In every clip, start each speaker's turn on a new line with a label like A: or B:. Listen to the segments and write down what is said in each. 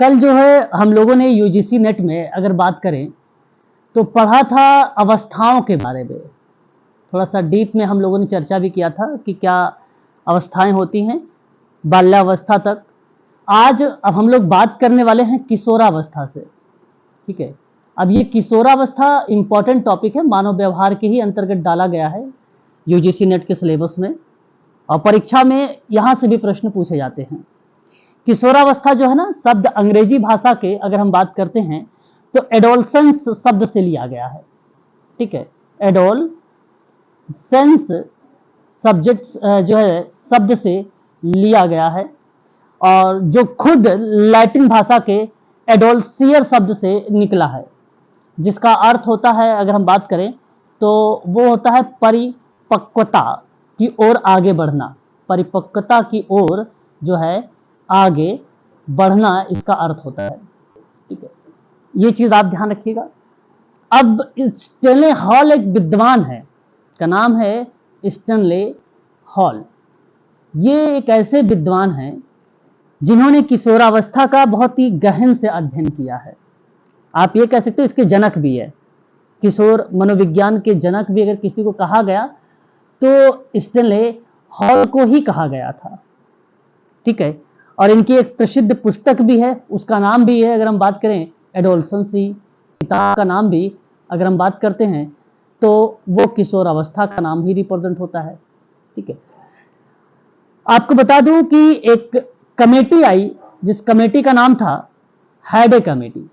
A: कल जो है हम लोगों ने यूजीसी नेट में अगर बात करें तो पढ़ा था अवस्थाओं के बारे में। थोड़ा सा डीप में हम लोगों ने चर्चा भी किया था कि क्या अवस्थाएं होती हैं बाल्यावस्था तक। आज अब हम लोग बात करने वाले हैं किशोरावस्था से। ठीक है, अब ये किशोरावस्था इंपॉर्टेंट टॉपिक है, मानव व्यवहार के ही अंतर्गत डाला गया है यूजीसी नेट के सिलेबस में, और परीक्षा में यहाँ से भी प्रश्न पूछे जाते हैं। किशोरावस्था जो है ना, शब्द अंग्रेजी भाषा के अगर हम बात करते हैं तो एडोलसेंस शब्द से लिया गया है। ठीक है, एडोलसेंस सब्जेक्ट जो है शब्द से लिया गया है, और जो खुद लैटिन भाषा के एडोल्सियर शब्द से निकला है, जिसका अर्थ होता है अगर हम बात करें तो वो होता है परिपक्वता की ओर आगे बढ़ना। परिपक्वता की ओर जो है आगे बढ़ना इसका अर्थ होता है। ठीक है, ये चीज आप ध्यान रखिएगा। अब स्टेनले हॉल एक विद्वान है, का नाम है स्टेनले हॉल। ये एक ऐसे विद्वान हैं जिन्होंने किशोरावस्था का बहुत ही गहन से अध्ययन किया है। आप ये कह सकते हो इसके जनक भी है, किशोर मनोविज्ञान के जनक भी अगर किसी को कहा गया तो स्टेनले हॉल को ही कहा गया था। ठीक है, और इनकी एक प्रसिद्ध पुस्तक भी है, उसका नाम भी है, अगर हम बात करें एडोलसेंसी, किताब का नाम भी अगर हम बात करते हैं तो वो किशोरावस्था का नाम ही रिप्रेजेंट होता है। ठीक है, आपको बता दूं कि एक कमेटी आई जिस कमेटी का नाम था हैडे कमेटी।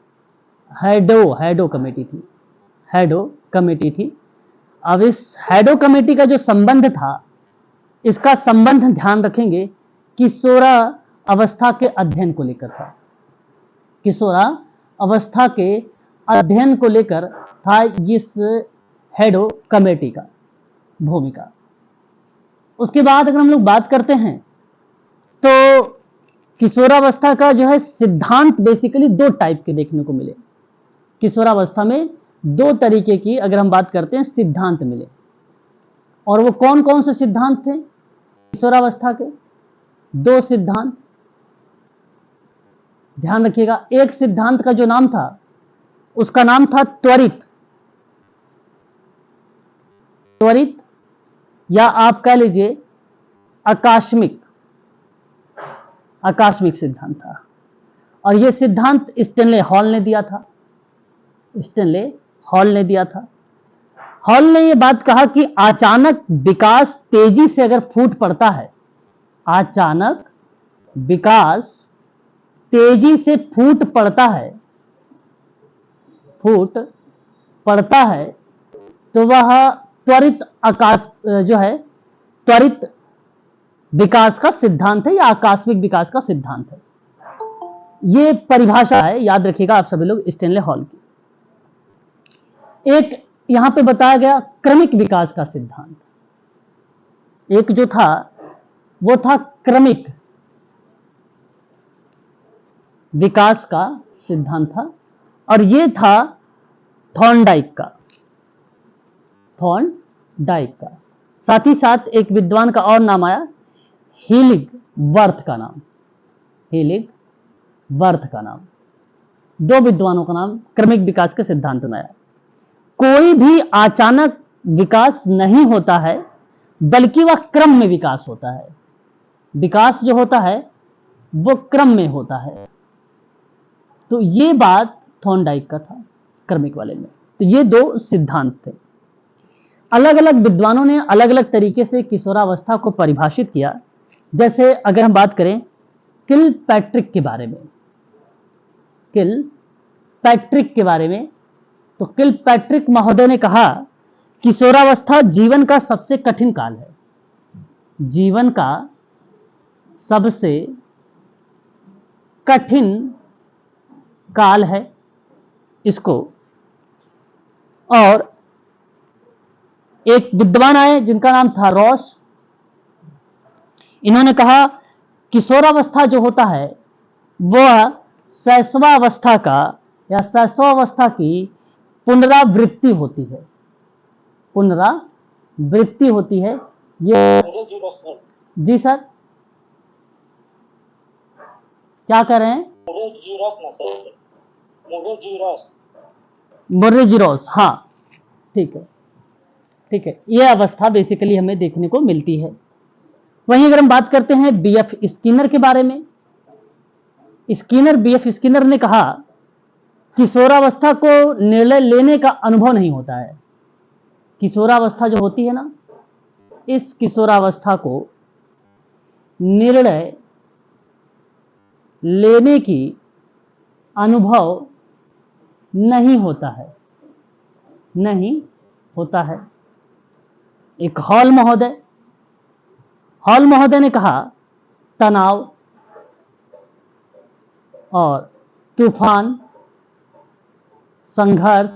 A: हैडो कमेटी थी, हैडो कमेटी थी। अब इस हैडो कमेटी का जो संबंध था, इसका संबंध ध्यान रखेंगे किशोरा अवस्था के अध्ययन को लेकर था। किशोरा अवस्था के अध्ययन को लेकर था इस हैडो कमेटी का भूमिका। उसके बाद अगर हम लोग बात करते हैं तो किशोरावस्था का जो है सिद्धांत बेसिकली दो टाइप के देखने को मिले। किशोरावस्था में दो तरीके की अगर हम बात करते हैं सिद्धांत मिले, और वो कौन कौन से सिद्धांत थे किशोरावस्था के? दो सिद्धांत ध्यान रखिएगा। एक सिद्धांत का जो नाम था उसका नाम था त्वरित, या आप कह लीजिए आकस्मिक सिद्धांत था। और यह सिद्धांत स्टेनले हॉल ने दिया था। स्टेनले हॉल ने दिया था। हॉल ने यह बात कहा कि अचानक विकास तेजी से अगर फूट पड़ता है, अचानक विकास तेजी से फूट पड़ता है तो वह त्वरित त्वरित विकास का सिद्धांत है या आकस्मिक विकास का सिद्धांत है। यह परिभाषा है, याद रखिएगा आप सभी लोग, स्टेनले हॉल की। एक यहां पे बताया गया क्रमिक विकास का सिद्धांत। एक जो था वो था क्रमिक विकास का सिद्धांत था, और यह था थॉर्नडाइक का। साथ ही साथ एक विद्वान का और नाम आया, हीलिगवर्थ का नाम। दो विद्वानों का नाम क्रमिक विकास के सिद्धांत में आया। कोई भी अचानक विकास नहीं होता है, बल्कि वह क्रम में विकास होता है। विकास जो होता है वो क्रम में होता है। तो ये बात थॉर्नडाइक का था क्रमिक वाले में। तो ये दो सिद्धांत थे। अलग अलग विद्वानों ने अलग अलग तरीके से किशोरावस्था को परिभाषित किया। जैसे अगर हम बात करें किलपैट्रिक के बारे में, तो किलपैट्रिक महोदय ने कहा किशोरावस्था जीवन का सबसे कठिन काल है। जीवन का सबसे कठिन काल है इसको। और एक विद्वान आए जिनका नाम था रॉस। इन्होंने कहा किशोरावस्था जो होता है वह शैशवावस्था की पुनरावृत्ति होती है। ये जी सर क्या कह रहे हैं? मोरेजिरोस, हाँ ठीक है, ठीक है, यह अवस्था बेसिकली हमें देखने को मिलती है। वहीं अगर हम बात करते हैं बीएफ स्किनर के बारे में, बीएफ स्किनर ने कहा किशोरावस्था को निर्णय लेने का अनुभव नहीं होता है। किशोरावस्था जो होती है ना, इस किशोरावस्था को निर्णय लेने की अनुभव नहीं होता है, नहीं होता है। एक हॉल महोदय ने कहा तनाव और तूफान, संघर्ष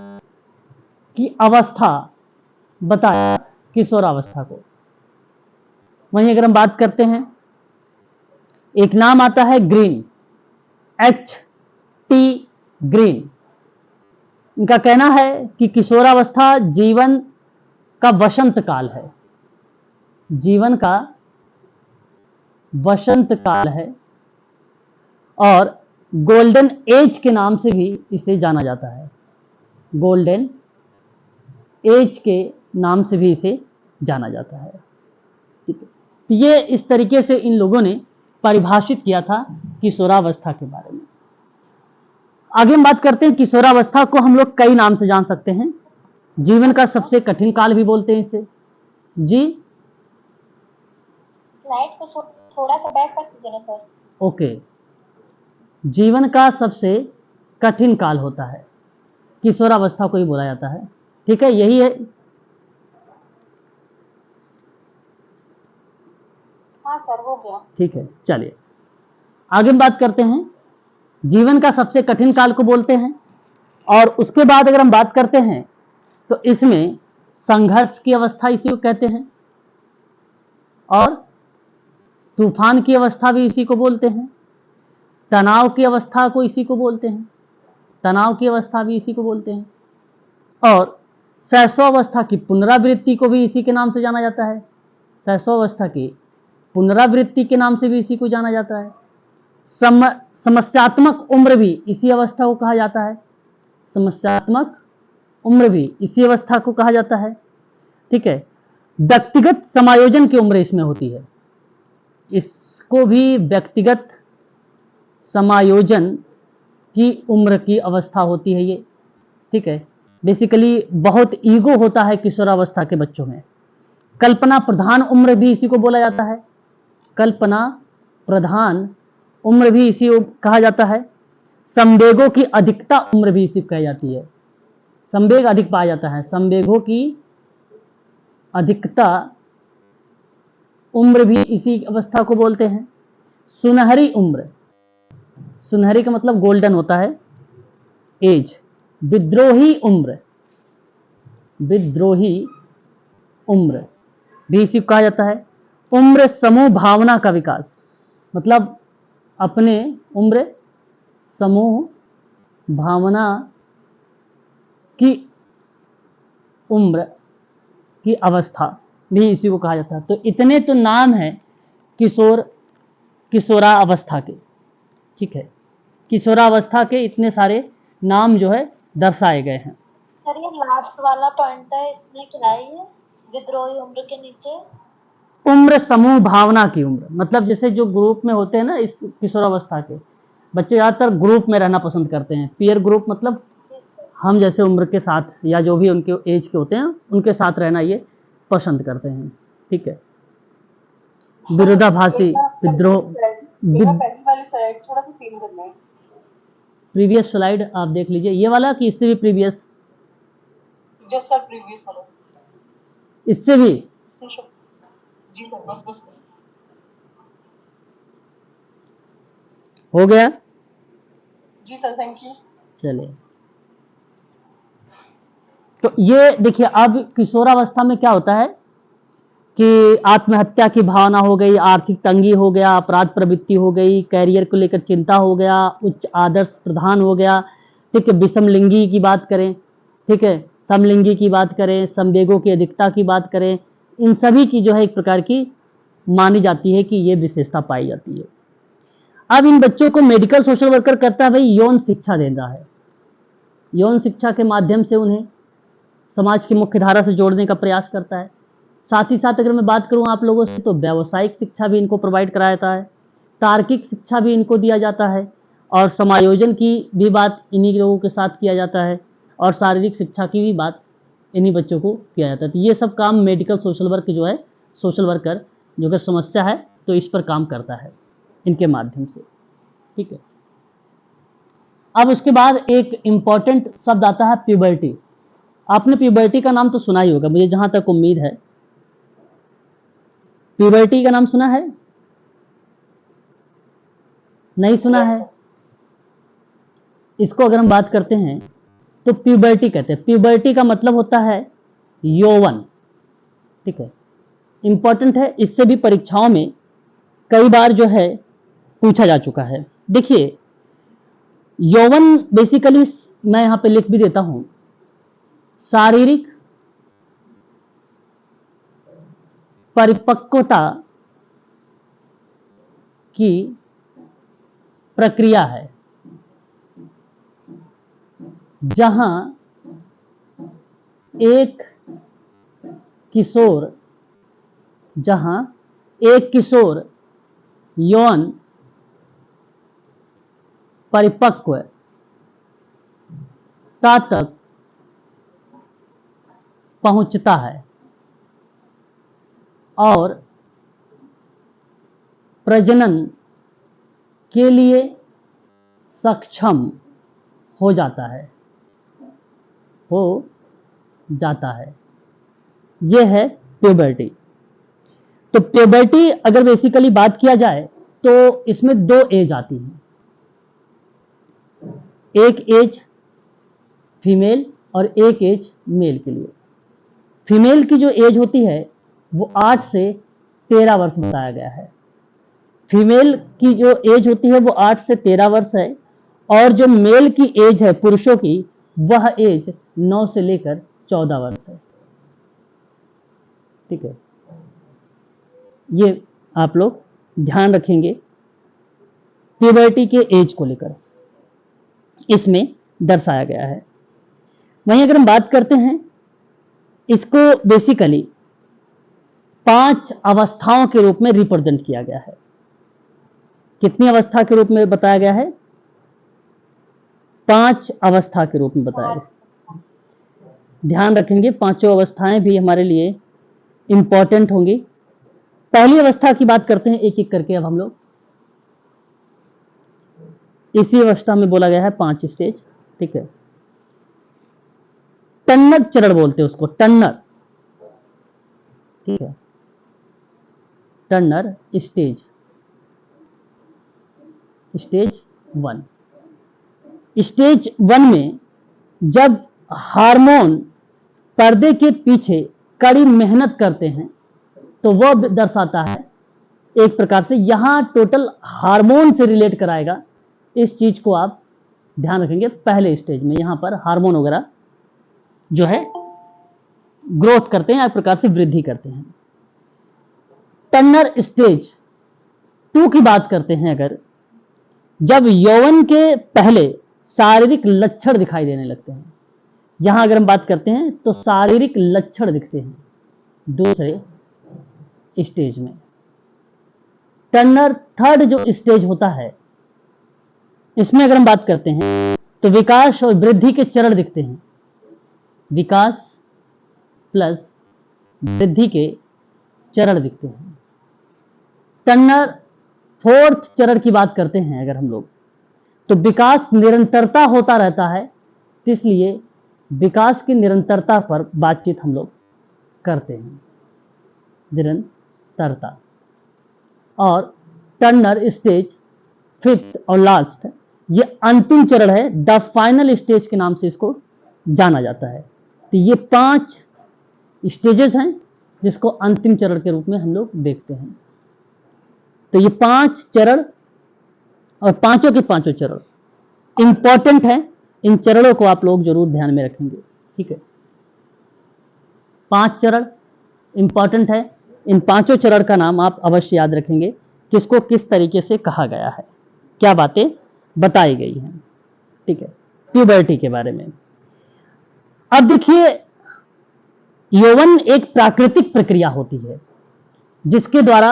A: की अवस्था बताया किशोरावस्था को। वहीं अगर हम बात करते हैं, एक नाम आता है ग्रीन, HT ग्रीन। इनका कहना है कि किशोरावस्था जीवन का वसंत काल है, जीवन का वसंत काल है, और गोल्डन एज के नाम से भी इसे जाना जाता है, गोल्डन एज के नाम से भी इसे जाना जाता है। ठीक है, ये इस तरीके से इन लोगों ने परिभाषित किया था किशोरावस्था के बारे में। आगे हम बात करते हैं, किशोरावस्था को हम लोग कई नाम से जान सकते हैं। जीवन का सबसे कठिन काल भी बोलते हैं इसे। जी
B: स्लाइड को थोड़ा सा बैक कर दीजिए सर।
A: ओके, जीवन का सबसे कठिन काल होता है, किशोरावस्था को ही बोला जाता है। ठीक है, यही है।
B: हाँ सर, हो गया।
A: ठीक है, चलिए आगे हम बात करते हैं। जीवन का सबसे कठिन काल को बोलते हैं, और उसके बाद अगर हम बात करते हैं तो इसमें संघर्ष की अवस्था इसी को कहते हैं, और तूफान की अवस्था भी इसी को बोलते हैं, तनाव की अवस्था को इसी को बोलते हैं, तनाव की अवस्था भी इसी को बोलते हैं, और शैशवावस्था की पुनरावृत्ति को भी इसी के नाम से जाना जाता है। शैशवावस्था की पुनरावृत्ति के नाम से भी इसी को जाना जाता है। समस्यात्मक उम्र भी इसी अवस्था को कहा जाता है, समस्यात्मक उम्र भी इसी अवस्था को कहा जाता है। ठीक है, व्यक्तिगत समायोजन की उम्र इसमें होती है, इसको भी व्यक्तिगत समायोजन की उम्र की अवस्था होती है ये। ठीक है, बेसिकली बहुत ईगो होता है किशोरावस्था के बच्चों में। कल्पना प्रधान उम्र भी इसी को बोला जाता है, कल्पना प्रधान उम्र भी इसी को कहा जाता है। संवेगों की अधिकता उम्र भी इसी को कही जाती है, संवेग अधिक पाया जाता है, संवेगों की अधिकता उम्र भी इसी अवस्था को बोलते हैं। सुनहरी उम्र, सुनहरी का मतलब गोल्डन होता है, एज। विद्रोही उम्र, विद्रोही उम्र भी इसी को कहा जाता है। उम्र समूह भावना का विकास, मतलब अपने उम्र समूह भावना की उम्र की अवस्था भी इसी को कहा जाता है। तो इतने तो नाम हैं किशोरावस्था के। ठीक है, किशोरावस्था के इतने सारे नाम जो है दर्शाए गए हैं।
B: सर ये लास्ट वाला पॉइंट है, इसमें क्या है ये विद्रोही उम्र के नीचे?
A: उम्र समूह भावना की उम्र, मतलब जैसे जो ग्रुप में होते हैं ना, इस किशोरावस्था के बच्चे ज़्यादातर ग्रुप में रहना पसंद करते हैं। पीयर ग्रुप मतलब हम जैसे उम्र के साथ या जो भी उनके एज के होते हैं उनके साथ रहना ये पसंद करते हैं। ठीक है, विरोधाभासी विद्रोह। प्रीवियस स्लाइड आप देख लीजिए, ये वाला कि इससे भी प्रीवियस?
B: जो सर प्रीवियस वाला,
A: इससे भी?
B: जी सर, बस बस बस
A: हो गया?
B: जी सर, थैंक यू।
A: चलिए, तो ये देखिए, अब किशोरावस्था में क्या होता है कि आत्महत्या की भावना हो गई, आर्थिक तंगी हो गया, अपराध प्रवृत्ति हो गई, कैरियर को लेकर चिंता हो गया, उच्च आदर्श प्रधान हो गया। ठीक है, विषमलिंगी की बात करें, ठीक है, समलिंगी की बात करें, संवेगों की अधिकता की बात करें, इन सभी की जो है एक प्रकार की मानी जाती है कि ये विशेषता पाई जाती है। अब इन बच्चों को मेडिकल सोशल वर्कर करता है भाई यौन शिक्षा दे रहा है। यौन शिक्षा के माध्यम से उन्हें समाज की मुख्य धारा से जोड़ने का प्रयास करता है। साथ ही साथ अगर मैं बात करूं आप लोगों से तो व्यावसायिक शिक्षा भी इनको प्रोवाइड कराया जाता है, तार्किक शिक्षा भी इनको दिया जाता है और समायोजन की भी बात इन्हीं लोगों के साथ किया जाता है और शारीरिक शिक्षा की भी बात इन्हीं बच्चों को किया जाता है। तो ये सब काम मेडिकल सोशल वर्क जो है, सोशल वर्कर जो कि समस्या है तो इस पर काम करता है इनके माध्यम से। ठीक है, अब उसके बाद एक इंपॉर्टेंट शब्द आता है प्यूबर्टी। आपने प्यूबर्टी का नाम तो सुना ही होगा, मुझे जहां तक उम्मीद है। प्यूबर्टी का नाम सुना है? नहीं सुना है? इसको अगर हम बात करते हैं तो प्यूबर्टी कहते हैं। प्यूबर्टी का मतलब होता है यौवन। ठीक है, इंपॉर्टेंट है, इससे भी परीक्षाओं में कई बार जो है पूछा जा चुका है। देखिए यौवन बेसिकली मैं यहां पे लिख भी देता हूं, शारीरिक परिपक्वता की प्रक्रिया है जहां एक किशोर यौन परिपक्वता तक पहुंचता है और प्रजनन के लिए सक्षम हो जाता है। यह है प्यूबर्टी। तो प्यूबर्टी अगर बेसिकली बात किया जाए तो इसमें दो एज आती हैं, एक एज फीमेल और एक एज मेल के लिए। फीमेल की जो एज होती है वो 8 से 13 वर्ष बताया गया है। फीमेल की जो एज होती है वो 8 से 13 वर्ष है और जो मेल की एज है पुरुषों की वह एज 9 से लेकर 14 वर्ष है। ठीक है, ये आप लोग ध्यान रखेंगे प्यूबर्टी के एज को लेकर, इसमें दर्शाया गया है। वहीं अगर हम बात करते हैं, इसको बेसिकली 5 अवस्थाओं के रूप में रिप्रेजेंट किया गया है। कितनी अवस्था के रूप में बताया गया है? 5 अवस्था के रूप में बताया गया। ध्यान रखेंगे, पांचों अवस्थाएं भी हमारे लिए इंपॉर्टेंट होंगी। पहली अवस्था की बात करते हैं एक एक करके। अब हम लोग इसी अवस्था में बोला गया है 5 स्टेज। ठीक है, टन्नर चरण बोलते हैं उसको, टन्नर। ठीक है, टन्नर स्टेज 1। स्टेज 1 में जब हार्मोन पर्दे के पीछे कड़ी मेहनत करते हैं तो वह दर्शाता है एक प्रकार से, यहां टोटल हार्मोन से रिलेट कराएगा। इस चीज को आप ध्यान रखेंगे। पहले स्टेज में यहां पर हार्मोन वगैरह जो है ग्रोथ करते हैं, एक प्रकार से वृद्धि करते हैं। टन्नर स्टेज 2 की बात करते हैं अगर, जब यौवन के पहले शारीरिक लक्षण दिखाई देने लगते हैं। यहां अगर हम बात करते हैं तो शारीरिक लक्षण दिखते हैं दूसरे स्टेज में। टन्नर 3rd जो स्टेज होता है, इसमें अगर हम बात करते हैं तो विकास और वृद्धि के चरण दिखते हैं। विकास प्लस वृद्धि के चरण दिखते हैं। टन्नर 4th चरण की बात करते हैं अगर हम लोग, तो विकास निरंतरता होता रहता है, इसलिए विकास की निरंतरता पर बातचीत हम लोग करते हैं, निरंतरता। और टन्नर स्टेज 5th और लास्ट, ये अंतिम चरण है, द फाइनल स्टेज के नाम से इसको जाना जाता है। तो ये 5 स्टेजेस हैं जिसको अंतिम चरण के रूप में हम लोग देखते हैं। तो ये 5 चरण और पांचों के पांचों चरण इंपॉर्टेंट है। इन चरणों को आप लोग जरूर ध्यान में रखेंगे। ठीक है, 5 चरण इंपॉर्टेंट है। इन पांचों चरण का नाम आप अवश्य याद रखेंगे, किसको किस तरीके से कहा गया है। क्या बातें बताई गई हैं। ठीक है, प्यूबर्टी के बारे में। अब देखिए, यौवन एक प्राकृतिक प्रक्रिया होती है जिसके द्वारा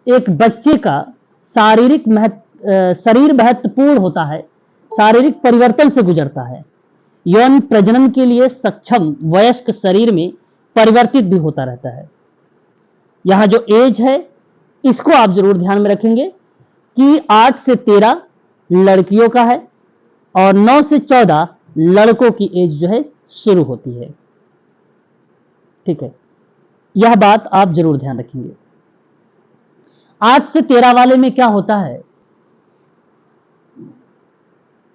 A: एक बच्चे का शरीर महत्वपूर्ण होता है, शारीरिक परिवर्तन से गुजरता है। यौन प्रजनन के लिए सक्षम वयस्क शरीर में परिवर्तित भी होता रहता है। यहां जो एज है इसको आप जरूर ध्यान में रखेंगे कि 8 से 13 लड़कियों का है और 9 से 14 लड़कों की एज जो है शुरू होती है। ठीक है, यह बात आप जरूर ध्यान रखेंगे। 8 से 13 वाले में क्या होता है,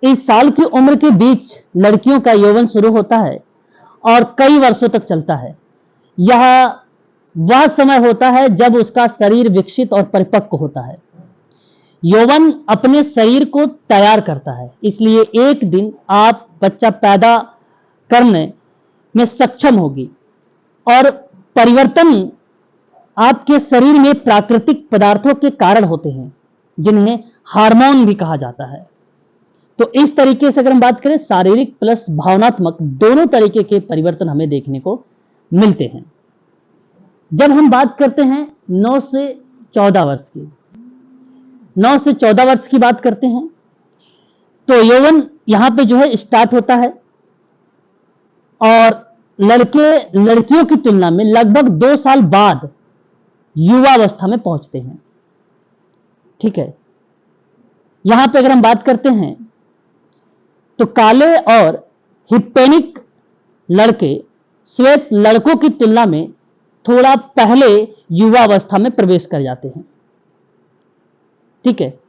A: इस साल की उम्र के बीच लड़कियों का यौवन शुरू होता है और कई वर्षों तक चलता है। यह वह समय होता है जब उसका शरीर विकसित और परिपक्व होता है। यौवन अपने शरीर को तैयार करता है, इसलिए एक दिन आप बच्चा पैदा करने में सक्षम होगी और परिवर्तन आपके शरीर में प्राकृतिक पदार्थों के कारण होते हैं जिन्हें हार्मोन भी कहा जाता है। तो इस तरीके से अगर हम बात करें, शारीरिक प्लस भावनात्मक दोनों तरीके के परिवर्तन हमें देखने को मिलते हैं। जब हम बात करते हैं 9 से 14 वर्ष की, 9 से 14 वर्ष की बात करते हैं तो यौवन यहां पे जो है स्टार्ट होता है और लड़कियों की तुलना में लगभग 2 साल बाद युवावस्था में पहुंचते हैं। ठीक है, यहां पे अगर हम बात करते हैं तो काले और हिस्पैनिक लड़के श्वेत लड़कों की तुलना में थोड़ा पहले युवावस्था में प्रवेश कर जाते हैं। ठीक है,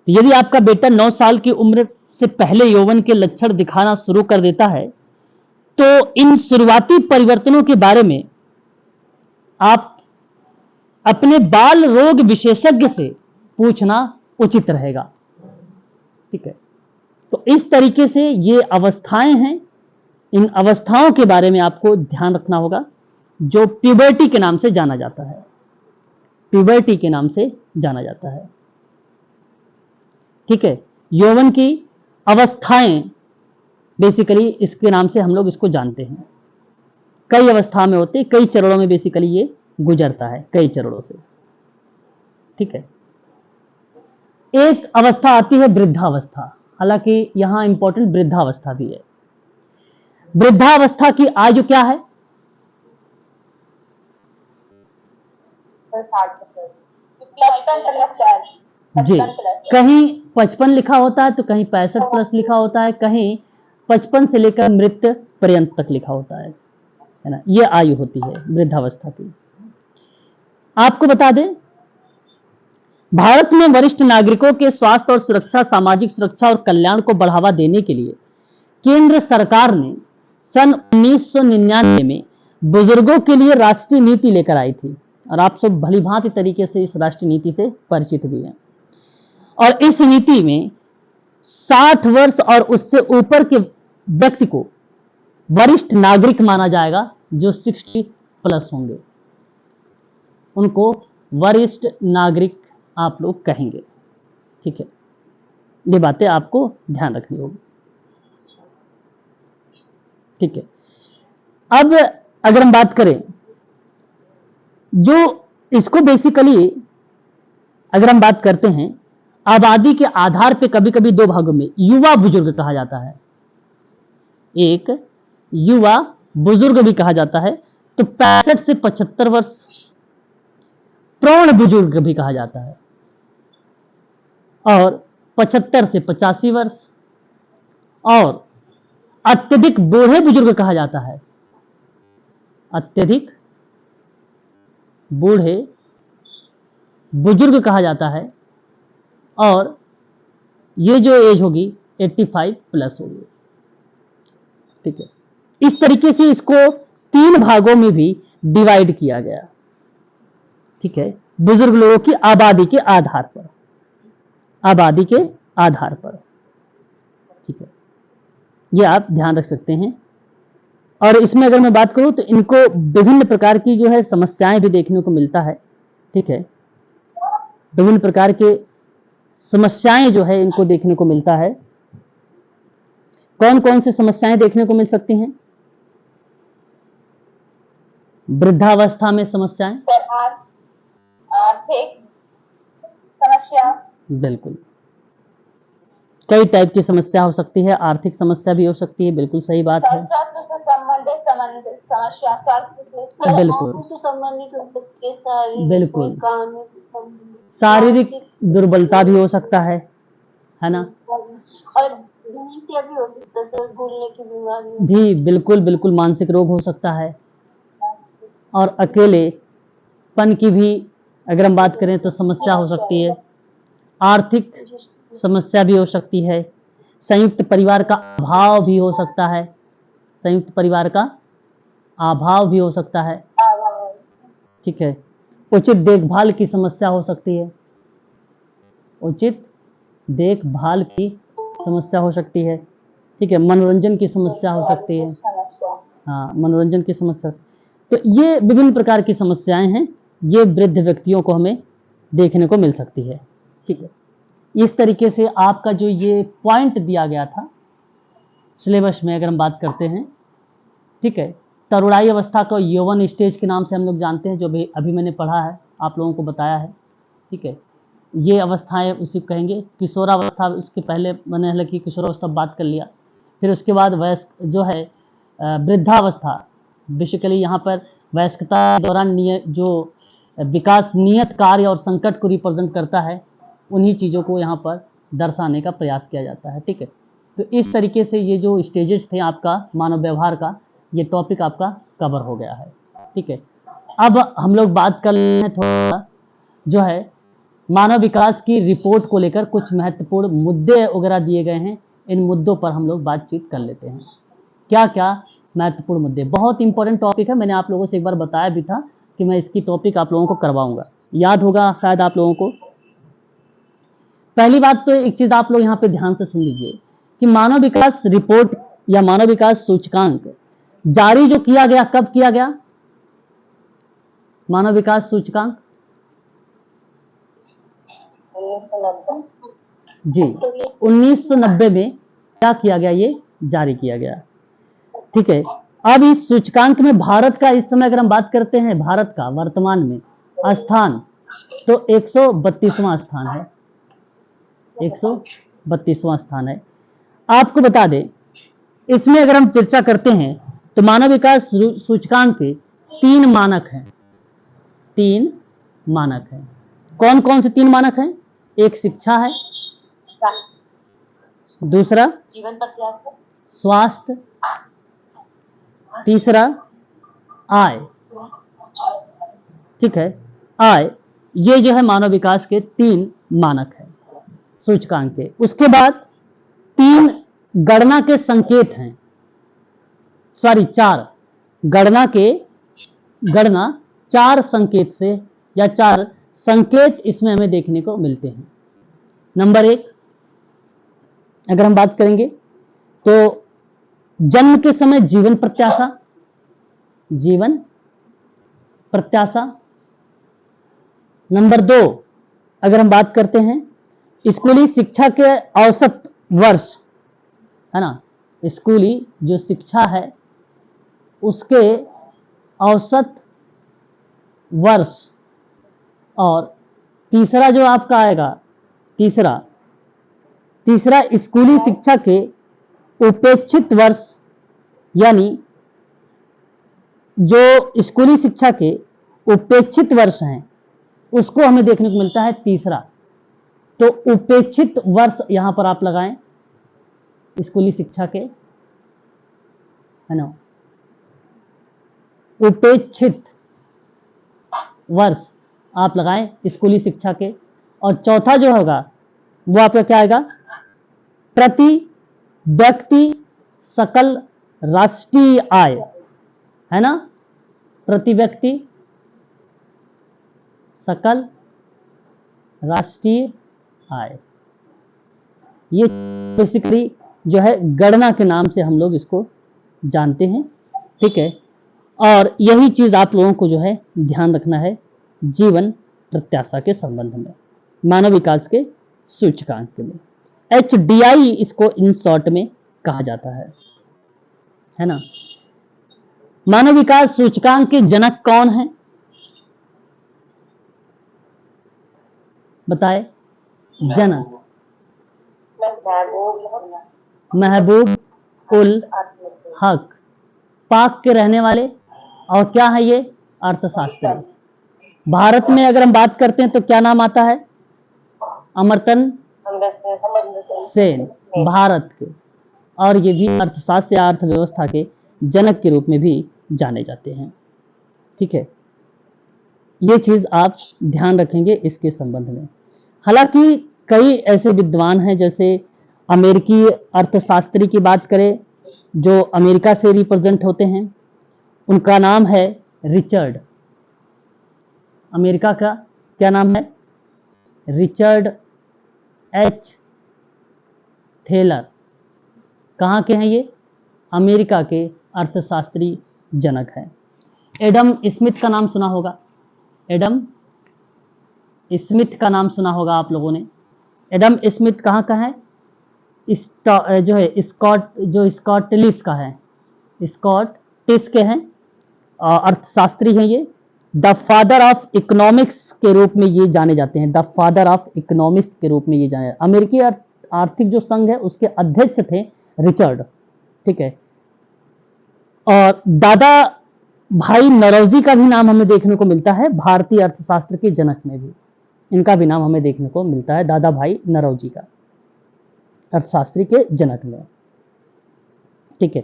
A: यदि आपका बेटा 9 साल की उम्र से पहले यौवन के लक्षण दिखाना शुरू कर देता है तो इन शुरुआती परिवर्तनों के बारे में आप अपने बाल रोग विशेषज्ञ से पूछना उचित रहेगा। ठीक है, तो इस तरीके से ये अवस्थाएं हैं, इन अवस्थाओं के बारे में आपको ध्यान रखना होगा जो प्यूबर्टी के नाम से जाना जाता है। प्यूबर्टी के नाम से जाना जाता है। ठीक है, यौवन की अवस्थाएं बेसिकली इसके नाम से हम लोग इसको जानते हैं। कई अवस्था में होते, कई चरणों में बेसिकली ये गुजरता है, कई चरणों से। ठीक है, एक अवस्था आती है वृद्धावस्था। हालांकि यहां इंपॉर्टेंट वृद्धावस्था भी है। वृद्धावस्था की आयु क्या है?
B: 55
A: जी, कहीं 55 लिखा होता है तो कहीं 65 प्लस लिखा होता है, कहीं 55 से लेकर मृत्यु पर्यंत तक लिखा होता है ना। ये आयु होती है वृद्धावस्था की। आपको बता दें, भारत में वरिष्ठ नागरिकों के स्वास्थ्य और सुरक्षा, सामाजिक सुरक्षा और कल्याण को बढ़ावा देने के लिए केंद्र सरकार ने सन 1999 में बुजुर्गों के लिए राष्ट्रीय नीति लेकर आई थी और आप सब भलीभांति तरीके से इस राष्ट्रीय नीति से परिचित भी हैं। और इस नीति में 60 वर्ष और उससे ऊपर के व्यक्ति को वरिष्ठ नागरिक माना जाएगा। जो 60 प्लस होंगे उनको वरिष्ठ नागरिक आप लोग कहेंगे। ठीक है, ये बातें आपको ध्यान रखनी होगी। ठीक है, अब अगर हम बात करें, जो इसको बेसिकली अगर हम बात करते हैं आबादी के आधार पे कभी कभी दो भागों में युवा बुजुर्ग कहा जाता है। एक युवा बुजुर्ग भी कहा जाता है, तो 65 से 75 वर्ष प्रौढ़ बुजुर्ग भी कहा जाता है और 75 से 85 वर्ष और अत्यधिक बूढ़े बुजुर्ग कहा जाता है। अत्यधिक बूढ़े बुजुर्ग कहा जाता है और ये जो एज होगी 85 प्लस होगी। ठीक है, इस तरीके से इसको 3 भागों में भी डिवाइड किया गया। ठीक है, बुजुर्ग लोगों की आबादी के आधार पर, आबादी के आधार पर। ठीक है, ये आप ध्यान रख सकते हैं। और इसमें अगर मैं बात करूं तो इनको विभिन्न प्रकार की जो है समस्याएं भी देखने को मिलता है। ठीक है, विभिन्न प्रकार के समस्याएं जो है इनको देखने को मिलता है। कौन कौन सी समस्याएं देखने को मिल सकती हैं? वृद्धावस्था में समस्याएं,
B: आर्थिक समस्या,
A: बिल्कुल कई टाइप की समस्या हो सकती है, आर्थिक समस्या भी हो सकती है, बिल्कुल सही बात है।
B: स्वास्थ्य से संबंधित समस्या, स्वास्थ्य से
A: बिल्कुल
B: से संबंधित हो सकती है, शारीरिक
A: बिल्कुल
B: काम से संबंधित,
A: शारीरिक दुर्बलता भी हो सकता है ना?
B: और डिमेंशिया भी हो सकता है, सर भूलने की बीमारी
A: भी बिल्कुल बिल्कुल मानसिक रोग हो सकता है। और अकेलेपन की भी अगर हम बात करें तो समस्या हो सकती है। आर्थिक समस्या भी हो सकती है। संयुक्त परिवार का अभाव भी हो सकता है। संयुक्त परिवार का अभाव भी हो सकता है। ठीक है। उचित देखभाल की समस्या हो सकती है। उचित देखभाल की समस्या हो सकती है। ठीक है। मनोरंजन की समस्या हो सकती है। हाँ, मनोरंजन की समस्या। तो ये विभिन्न प्रकार की समस्याएं हैं, ये वृद्ध व्यक्तियों को हमें देखने को मिल सकती है। ठीक है। इस तरीके से आपका जो ये पॉइंट दिया गया था सिलेबस में, अगर हम बात करते हैं, ठीक है, तरुणाई अवस्था को यौवन स्टेज के नाम से हम लोग जानते हैं, जो भी अभी मैंने पढ़ा है, आप लोगों को बताया है। ठीक है। ये अवस्थाएं उसी कहेंगे। किशोरावस्था, इसके पहले मैंने हालांकि किशोरावस्था बात कर लिया। फिर उसके बाद वयस्क जो है वृद्धावस्था, बेसिकली यहाँ पर वयस्कता के दौरान जो विकास नियत कार्य और संकट को रिप्रेजेंट करता है, उन्हीं चीज़ों को यहाँ पर दर्शाने का प्रयास किया जाता है। ठीक है। तो इस तरीके से ये जो स्टेजेस थे आपका मानव व्यवहार का, ये टॉपिक आपका कवर हो गया है। ठीक है। अब हम लोग बात कर रहे हैं थोड़ा जो है मानव विकास की रिपोर्ट को लेकर कुछ महत्वपूर्ण मुद्दे वगैरह दिए गए हैं, इन मुद्दों पर हम लोग बातचीत कर लेते हैं। क्या क्या महत्वपूर्ण मुद्दे, बहुत इंपॉर्टेंट टॉपिक है। मैंने आप लोगों से एक बार बताया भी था कि मैं इसकी टॉपिक आप लोगों को करवाऊंगा, याद होगा शायद आप लोगों को। पहली बात तो एक चीज आप लोग यहाँ पे ध्यान से सुन लीजिए कि मानव विकास रिपोर्ट या मानव विकास सूचकांक जारी जो किया गया, कब किया गया मानव विकास सूचकांक? जी, 1990 में क्या किया गया, ये जारी किया गया। ठीक है। अब इस सूचकांक में भारत का इस समय अगर हम बात करते हैं, भारत का वर्तमान में स्थान तो 132वां स्थान है। 132वां स्थान है। आपको बता दें, इसमें अगर हम चर्चा करते हैं तो मानव विकास सूचकांक के 3 मानक हैं। 3 मानक हैं। कौन कौन से 3 मानक हैं? एक शिक्षा है, दूसरा
B: जीवन प्रत्याशा,
A: स्वास्थ्य, तीसरा आय। ठीक है। आय, ये जो है मानव विकास के 3 मानक है सूचकांक के। उसके बाद 3 गणना के संकेत हैं, सॉरी 4 गणना 4 संकेत से या 4 संकेत इसमें हमें देखने को मिलते हैं। नंबर 1 अगर हम बात करेंगे तो जन्म के समय जीवन प्रत्याशा, जीवन प्रत्याशा। नंबर 2 अगर हम बात करते हैं स्कूली शिक्षा के औसत वर्ष, है ना, स्कूली जो शिक्षा है उसके औसत वर्ष। और तीसरा जो आपका आएगा, तीसरा स्कूली शिक्षा के उपेक्षित वर्ष, यानी जो स्कूली शिक्षा के उपेक्षित वर्ष हैं उसको हमें देखने को मिलता है तीसरा। तो उपेक्षित वर्ष यहां पर आप लगाएं स्कूली शिक्षा के, है ना, उपेक्षित वर्ष आप लगाएं स्कूली शिक्षा के। और चौथा जो होगा वो आपका क्या आएगा? प्रति व्यक्ति सकल राष्ट्रीय आय, है ना, प्रति व्यक्ति सकल राष्ट्रीय आय। ये बेसिकली जो है गणना के नाम से हम लोग इसको जानते हैं। ठीक है। और यही चीज आप लोगों को जो है ध्यान रखना है जीवन प्रत्याशा के संबंध में, मानव विकास के सूचकांक में। HDI इसको इन शॉर्ट में कहा जाता है ना। मानव विकास सूचकांक के जनक कौन है, बताए जनक। महबूब उल हक, पाक के रहने वाले, और क्या है ये, अर्थशास्त्री। भारत में अगर हम बात करते हैं तो क्या नाम आता है, अमर्त्य सेन, भारत के, और ये भी अर्थशास्त्र या अर्थव्यवस्था के जनक के रूप में भी जाने जाते हैं। ठीक है, ये चीज आप ध्यान रखेंगे इसके संबंध में। हालांकि कई ऐसे विद्वान हैं, जैसे अमेरिकी अर्थशास्त्री की बात करें जो अमेरिका से रिप्रेजेंट होते हैं, उनका नाम है रिचर्ड। अमेरिका का क्या नाम है, रिचर्ड एच थेलर। कहाँ के हैं ये, अमेरिका के अर्थशास्त्री जनक हैं। एडम स्मिथ का नाम सुना होगा, एडम स्मिथ का नाम सुना होगा आप लोगों ने। एडम स्मिथ कहाँ का है, जो है स्कॉटलिस का है, स्कॉटिश के हैं, अर्थशास्त्री हैं ये। द फादर ऑफ इकोनॉमिक्स के रूप में ये जाने जाते हैं, द फादर ऑफ इकोनॉमिक्स के रूप में ये जाने। अमेरिकी आर्थिक जो संघ है उसके अध्यक्ष थे रिचर्ड। ठीक है, और दादा भाई नरौजी का भी नाम हमें देखने को मिलता है भारतीय अर्थशास्त्र के जनक में भी, इनका भी नाम हमें देखने को मिलता है, दादा भाई नरौजी का, अर्थशास्त्री के जनक में। ठीक है,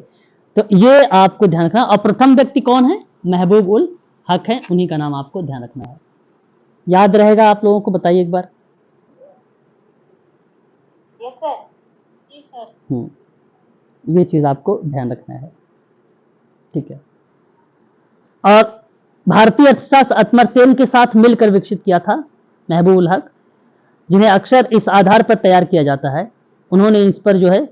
A: तो ये आपको ध्यान रखना। और प्रथम व्यक्ति कौन है, महबूब उल हक है, उन्हीं का नाम आपको ध्यान रखना है। याद रहेगा आप लोगों को, बताइए एक बार।
B: जी सर।
A: ये चीज आपको ध्यान रखना है। ठीक है, और भारतीय अर्थशास्त्र अमर्त्य सेन के साथ मिलकर विकसित किया था महबूब उल हक, जिन्हें अक्सर इस आधार पर तैयार किया जाता है। उन्होंने इस पर जो है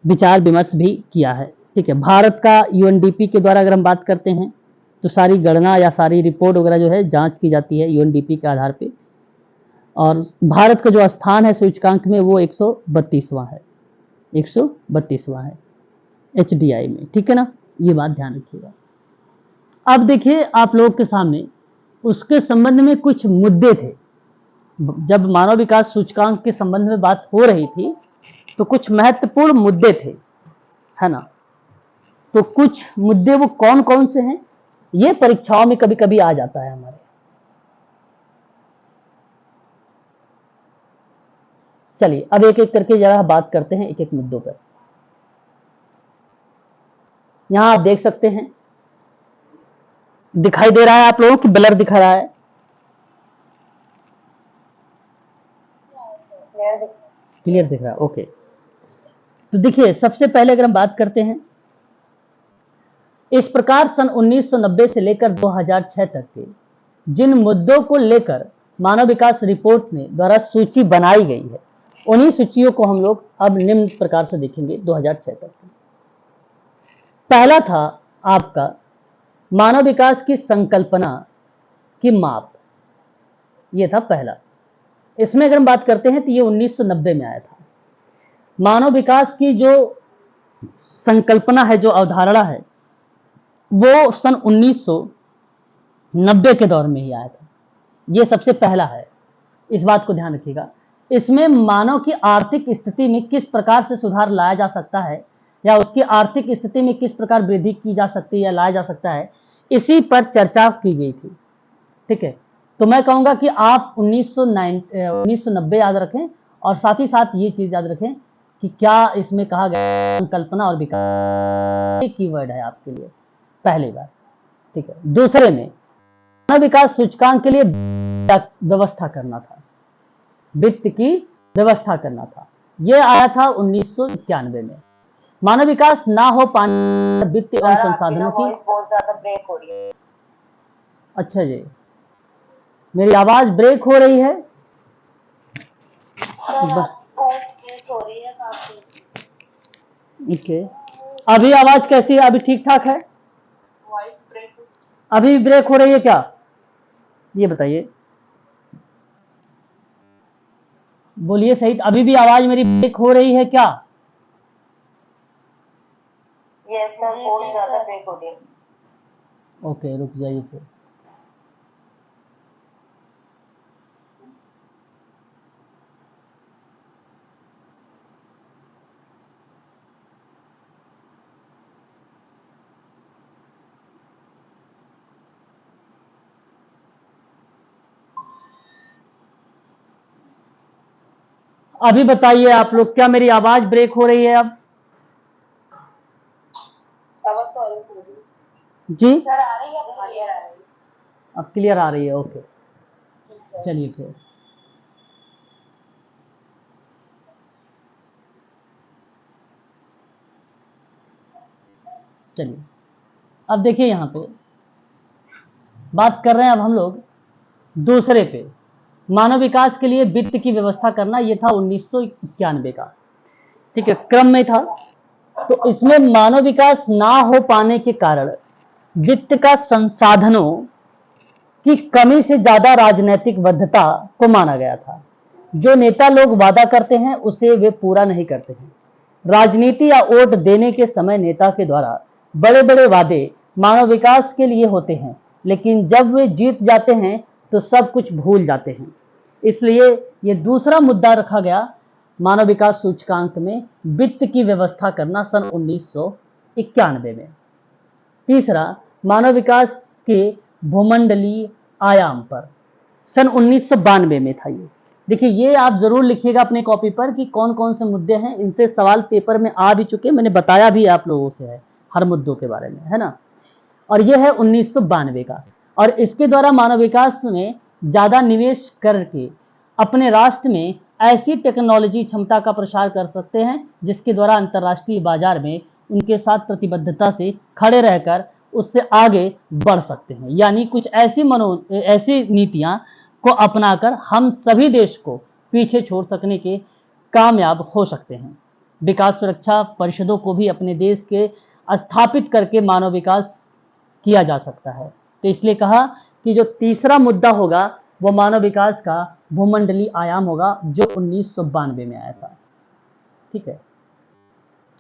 A: विचार विमर्श भी किया है। ठीक है, भारत का यूएनडीपी के द्वारा अगर हम बात करते हैं तो सारी गणना या सारी रिपोर्ट वगैरह जो है जांच की जाती है यूएनडीपी के आधार पे, और भारत का जो स्थान है सूचकांक में वो 132वां है, 132वां है HDI में। ठीक है ना, ये बात ध्यान रखिएगा। अब देखिए आप लोग के सामने उसके संबंध में कुछ मुद्दे थे। जब मानव विकास सूचकांक के संबंध में बात हो रही थी तो कुछ महत्वपूर्ण मुद्दे थे, है ना। तो कुछ मुद्दे वो कौन कौन से हैं, ये परीक्षाओं में कभी कभी आ जाता है हमारे। चलिए अब एक एक करके जरा बात करते हैं एक एक मुद्दों पर। यहां आप देख सकते हैं, दिखाई दे रहा है आप लोगों की, ब्लर दिखा रहा है, क्लियर दिख रहा है, ओके। तो देखिए सबसे पहले अगर हम बात करते हैं, इस प्रकार सन 1990 से लेकर 2006 तक के जिन मुद्दों को लेकर मानव विकास रिपोर्ट ने द्वारा सूची बनाई गई है, उन्हीं सूचियों को हम लोग अब निम्न प्रकार से देखेंगे 2006 तक। पहला था आपका मानव विकास की संकल्पना की माप, यह था पहला। इसमें अगर हम बात करते हैं तो ये 1990 में आया था। मानव विकास की जो संकल्पना है, जो अवधारणा है, वो सन 1990 के दौर में ही आया था। ये सबसे पहला है, इस बात को ध्यान रखिएगा। इसमें मानव की आर्थिक स्थिति में किस प्रकार से सुधार लाया जा सकता है, या उसकी आर्थिक स्थिति में किस प्रकार वृद्धि की जा सकती है या लाया जा सकता है, इसी पर चर्चा की गई थी। ठीक है, तो मैं कहूंगा कि आप 1990 याद रखें, और साथ ही साथ ये चीज याद रखें कि क्या इसमें कहा गया, संकल्पना और विकास, एक कीवर्ड है आपके लिए पहली बार। ठीक है, दूसरे में मानव विकास सूचकांक के लिए व्यवस्था करना था, वित्त की व्यवस्था करना था। यह आया था 1991 में। मानव विकास ना हो पाने वित्त एवं संसाधनों की,
B: बहुत ज्यादा ब्रेक हो रही है।
A: अच्छा जी, मेरी आवाज ब्रेक हो रही है,
B: हो रही है काफी।
A: ओके। अभी आवाज कैसी है, अभी ठीक ठाक है,
B: वॉइस ब्रेक,
A: अभी ब्रेक हो रही है क्या, ये बताइए। बोलिए सही। अभी भी आवाज मेरी ब्रेक हो रही है क्या?
C: यस सर, बहुत
B: जी
C: ज्यादा
B: सर।
C: ब्रेक हो रही है।
A: ओके, रुक जाइए फिर। अभी बताइए आप लोग, क्या मेरी आवाज ब्रेक हो रही है अब?
C: आवाज तो आ रही है
A: जी,
C: सर, आ रही है, क्लियर आ रही है।
A: अब क्लियर आ रही है। ओके,
C: ठीक है।
A: चलिए फिर। चलिए, अब देखिए यहाँ पे बात कर रहे हैं अब हम लोग दूसरे पे। मानव विकास के लिए वित्त की व्यवस्था करना, ये था 1991 का, ठीक है, क्रम में था। तो इसमें मानव विकास ना हो पाने के कारण वित्त का संसाधनों की कमी से ज्यादा राजनीतिक बद्धता को माना गया था। जो नेता लोग वादा करते हैं उसे वे पूरा नहीं करते हैं। राजनीति या वोट देने के समय नेता के द्वारा बड़े बड़े वादे मानव विकास के लिए होते हैं, लेकिन जब वे जीत जाते हैं तो सब कुछ भूल जाते हैं। इसलिए ये दूसरा मुद्दा रखा गया मानव विकास सूचकांक में, वित्त की व्यवस्था करना सन 1991 में। तीसरा, मानव विकास के भूमंडलीय आयाम पर, सन 1992 में था ये। देखिए, ये आप जरूर लिखिएगा अपने कॉपी पर कि कौन कौन से मुद्दे हैं। इनसे सवाल पेपर में आ भी चुके, मैंने बताया भी आप लोगों से है हर मुद्दों के बारे में, है ना। और ये है 1992 का। और इसके द्वारा मानव विकास में ज्यादा निवेश करके अपने राष्ट्र में ऐसी टेक्नोलॉजी क्षमता का प्रसार कर सकते हैं जिसके द्वारा अंतर्राष्ट्रीय बाजार में उनके साथ प्रतिबद्धता से खड़े रहकर उससे आगे बढ़ सकते हैं। यानी कुछ ऐसी नीतियां को अपनाकर हम सभी देश को पीछे छोड़ सकने के कामयाब हो सकते हैं। विकास सुरक्षा परिषदों को भी अपने देश के स्थापित करके मानव विकास किया जा सकता है। तो इसलिए कहा कि जो तीसरा मुद्दा होगा वो मानव विकास का भूमंडलीय आयाम होगा, जो 1992 में आया था, ठीक है।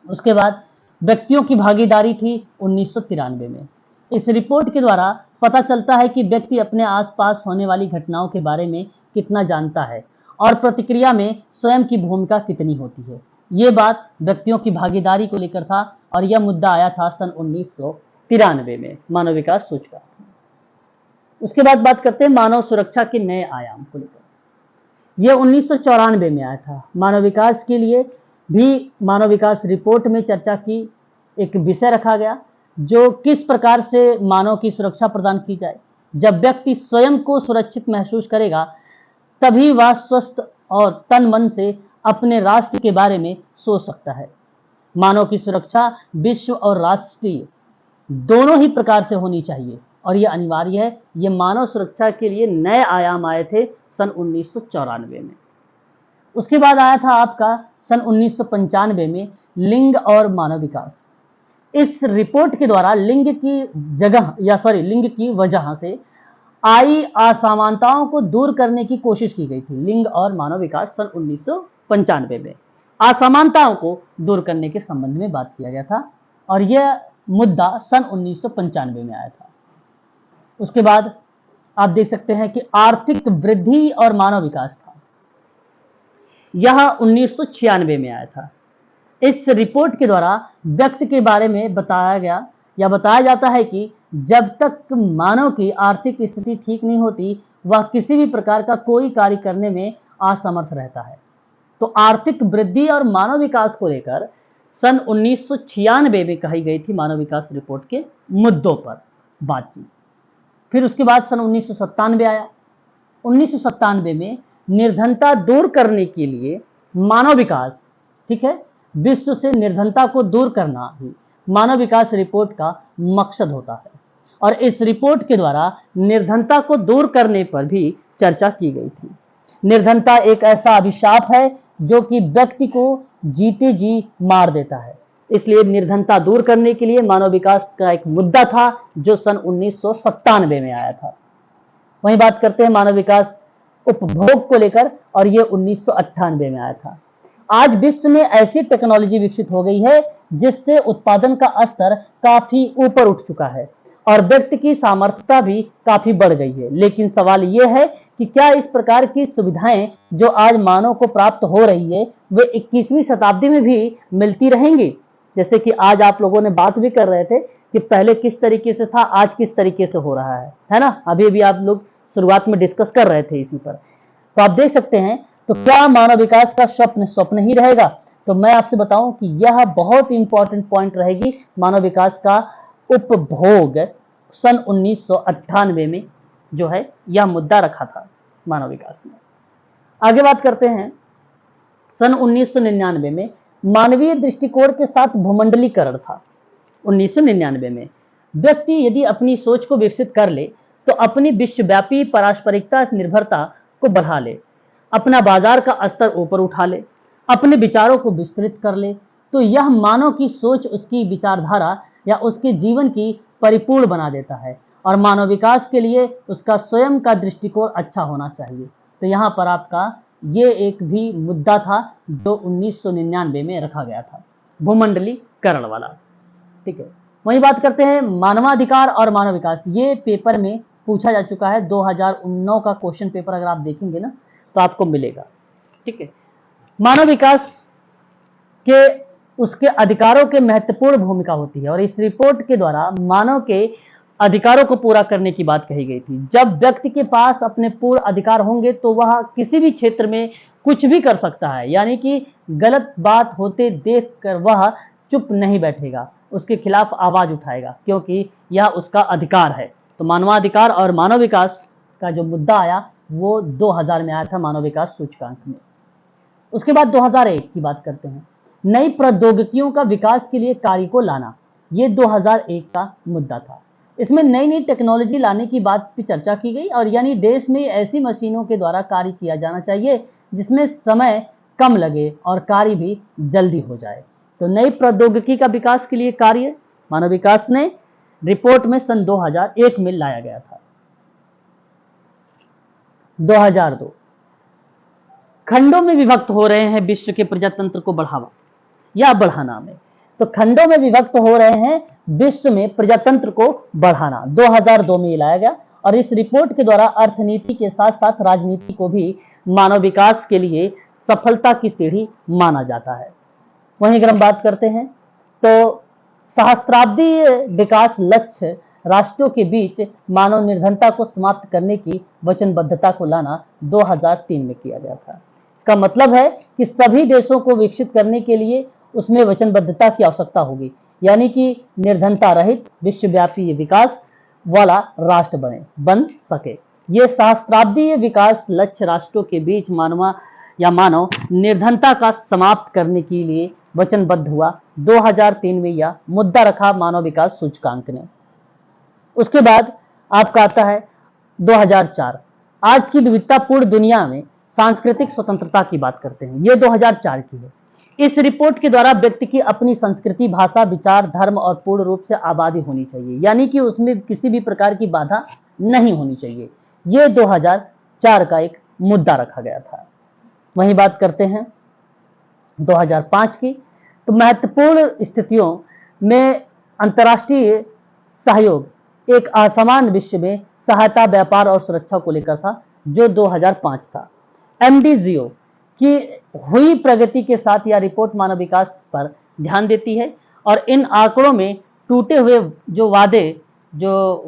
A: उसके बाद व्यक्तियों की भागीदारी थी 1993 में। इस रिपोर्ट के द्वारा पता चलता है कि व्यक्ति अपने आसपास होने वाली घटनाओं के बारे में कितना जानता है और प्रतिक्रिया में स्वयं की भूमिका कितनी होती है। ये बात व्यक्तियों की भागीदारी को लेकर था और यह मुद्दा आया था सन 1993 में मानव विकास सूचकांक। उसके बाद बात करते हैं मानव सुरक्षा के नए आयाम को लेकर। यह 1994 में आया था। मानव विकास के लिए भी मानव विकास रिपोर्ट में चर्चा की एक विषय रखा गया, जो किस प्रकार से मानव की सुरक्षा प्रदान की जाए। जब व्यक्ति स्वयं को सुरक्षित महसूस करेगा तभी वह स्वस्थ और तन मन से अपने राष्ट्र के बारे में सोच सकता है। मानव की सुरक्षा विश्व और राष्ट्रीय दोनों ही प्रकार से होनी चाहिए और यह अनिवार्य है। यह मानव सुरक्षा के लिए नए आयाम आए थे सन 1994 में। उसके बाद आया था आपका सन 1995 में लिंग और मानव विकास। इस रिपोर्ट के द्वारा लिंग की वजह से आई असमानताओं को दूर करने की कोशिश की गई थी। लिंग और मानव विकास सन 1995 में असमानताओं को दूर करने के संबंध में बात किया गया था और यह मुद्दा सन 1995 में आया था। उसके बाद आप देख सकते हैं कि आर्थिक वृद्धि और मानव विकास था। यह 1996 में आया था। इस रिपोर्ट के द्वारा व्यक्ति के बारे में बताया जाता है कि जब तक मानव की आर्थिक स्थिति ठीक नहीं होती वह किसी भी प्रकार का कोई कार्य करने में असमर्थ रहता है। तो आर्थिक वृद्धि और मानव विकास को लेकर सन 1996 में कही गई थी मानव विकास रिपोर्ट के मुद्दों पर बातचीत। फिर उसके बाद सन 1997 आया। 1997 में निर्धनता दूर करने के लिए मानव विकास, ठीक है, विश्व से निर्धनता को दूर करना ही मानव विकास रिपोर्ट का मकसद होता है और इस रिपोर्ट के द्वारा निर्धनता को दूर करने पर भी चर्चा की गई थी। निर्धनता एक ऐसा अभिशाप है जो कि व्यक्ति को जीते जी मार देता है। इसलिए निर्धनता दूर करने के लिए मानव विकास का एक मुद्दा था जो सन 1997 में आया था। वहीं बात करते हैं मानव विकास उपभोग को लेकर, और ये 1998 में आया था। आज विश्व में ऐसी टेक्नोलॉजी विकसित हो गई है जिससे उत्पादन का स्तर काफी ऊपर उठ चुका है और व्यक्ति की सामर्थ्यता भी काफी बढ़ गई है। लेकिन सवाल यह है कि क्या इस प्रकार की सुविधाएं जो आज मानव को प्राप्त हो रही है वे 21वीं शताब्दी में भी मिलती रहेंगी? जैसे कि आज आप लोगों ने बात भी कर रहे थे कि पहले किस तरीके से था, आज किस तरीके से हो रहा है ना? अभी भी आप लोग शुरुआत में डिस्कस कर रहे थे इसी पर। तो आप देख सकते हैं, तो क्या मानव विकास का स्वप्न ही रहेगा? तो मैं आपसे बताऊं कि यह बहुत इंपॉर्टेंट पॉइंट रहेगी मानव विकास का उपभोग। सन 1998 में जो है यह मुद्दा रखा था मानव विकास में। आगे बात करते हैं, सन 1999 में मानवीय दृष्टिकोण के साथ भूमंडलीकरण था। 1999 में व्यक्ति यदि अपनी सोच को विकसित कर ले तो अपनी विश्वव्यापी पारस्परिकता निर्भरता को बढ़ा ले, अपना बाजार का स्तर ऊपर उठा ले, अपने विचारों को विस्तृत कर ले, तो यह मानव की सोच, उसकी विचारधारा या उसके जीवन की परिपूर्ण बना देता है और मानव विकास के लिए उसका स्वयं का दृष्टिकोण अच्छा होना चाहिए। तो यहाँ पर आपका ये एक भी मुद्दा था जो 1999 में रखा गया था, भूमंडलीकरण वाला। ठीक है, वही बात करते हैं मानवाधिकार और मानव विकास। ये पेपर में पूछा जा चुका है, 2019 का क्वेश्चन पेपर अगर आप देखेंगे ना तो आपको मिलेगा। ठीक है, मानव विकास के उसके अधिकारों के महत्वपूर्ण भूमिका होती है और इस रिपोर्ट के द्वारा मानव के अधिकारों को पूरा करने की बात कही गई थी। जब व्यक्ति के पास अपने पूर्ण अधिकार होंगे तो वह किसी भी क्षेत्र में कुछ भी कर सकता है, यानी कि गलत बात होते देखकर वह चुप नहीं बैठेगा, उसके खिलाफ आवाज उठाएगा, क्योंकि यह उसका अधिकार है। तो मानवाधिकार और मानव विकास का जो मुद्दा आया वो 2000 में आया था मानव विकास सूचकांक में। उसके बाद 2001 की बात करते हैं, नई प्रौद्योगिकियों का विकास के लिए कार्य को लाना। ये 2001 का मुद्दा था। इसमें नई नई टेक्नोलॉजी लाने की बात भी चर्चा की गई और यानी देश में ऐसी मशीनों के द्वारा कार्य किया जाना चाहिए जिसमें समय कम लगे और कार्य भी जल्दी हो जाए। तो नई प्रौद्योगिकी का विकास के लिए कार्य मानव विकास ने रिपोर्ट में सन 2001 में लाया गया था। 2002, खंडों में विभक्त हो रहे हैं विश्व के प्रजातंत्र को बढ़ावा या बढ़ाना में। तो खंडों में विभक्त हो रहे हैं विश्व में प्रजातंत्र को बढ़ाना 2002 में लाया गया और इस रिपोर्ट के द्वारा अर्थनीति के साथ साथ राजनीति को भी मानव विकास के लिए सफलता की सीढ़ी माना जाता है। वहीं अगर हम बात करते हैं तो सहस्त्राब्दीय विकास लक्ष्य राष्ट्रों के बीच मानव निर्धनता को समाप्त करने की वचनबद्धता को लाना 2003 में किया गया था। इसका मतलब है कि सभी देशों को विकसित करने के लिए उसमें वचनबद्धता की आवश्यकता होगी, यानी कि निर्धनता रहित विश्वव्यापी विकास वाला राष्ट्र बन सके। ये सहस्त्राब्दीय विकास लक्ष्य राष्ट्रों के बीच मानव निर्धनता का समाप्त करने के लिए वचनबद्ध हुआ। 2003 में यह मुद्दा रखा मानव विकास सूचकांक ने। उसके बाद आपका आता है 2004, आज की विविधतापूर्ण दुनिया में सांस्कृतिक स्वतंत्रता की बात करते हैं। ये 2004 की है। इस रिपोर्ट के द्वारा व्यक्ति की अपनी संस्कृति, भाषा, विचार, धर्म और पूर्ण रूप से आबादी होनी चाहिए, यानी कि उसमें किसी भी प्रकार की बाधा नहीं होनी चाहिए। ये 2004 का एक मुद्दा रखा गया था। वहीं बात करते हैं 2005 की, तो महत्वपूर्ण स्थितियों में अंतर्राष्ट्रीय सहयोग एक असमान विश्व में सहायता, व्यापार और सुरक्षा को लेकर था, जो 2005 था। MDGO की हुई प्रगति के साथ यह रिपोर्ट मानव विकास पर ध्यान देती है और इन आंकड़ों में टूटे हुए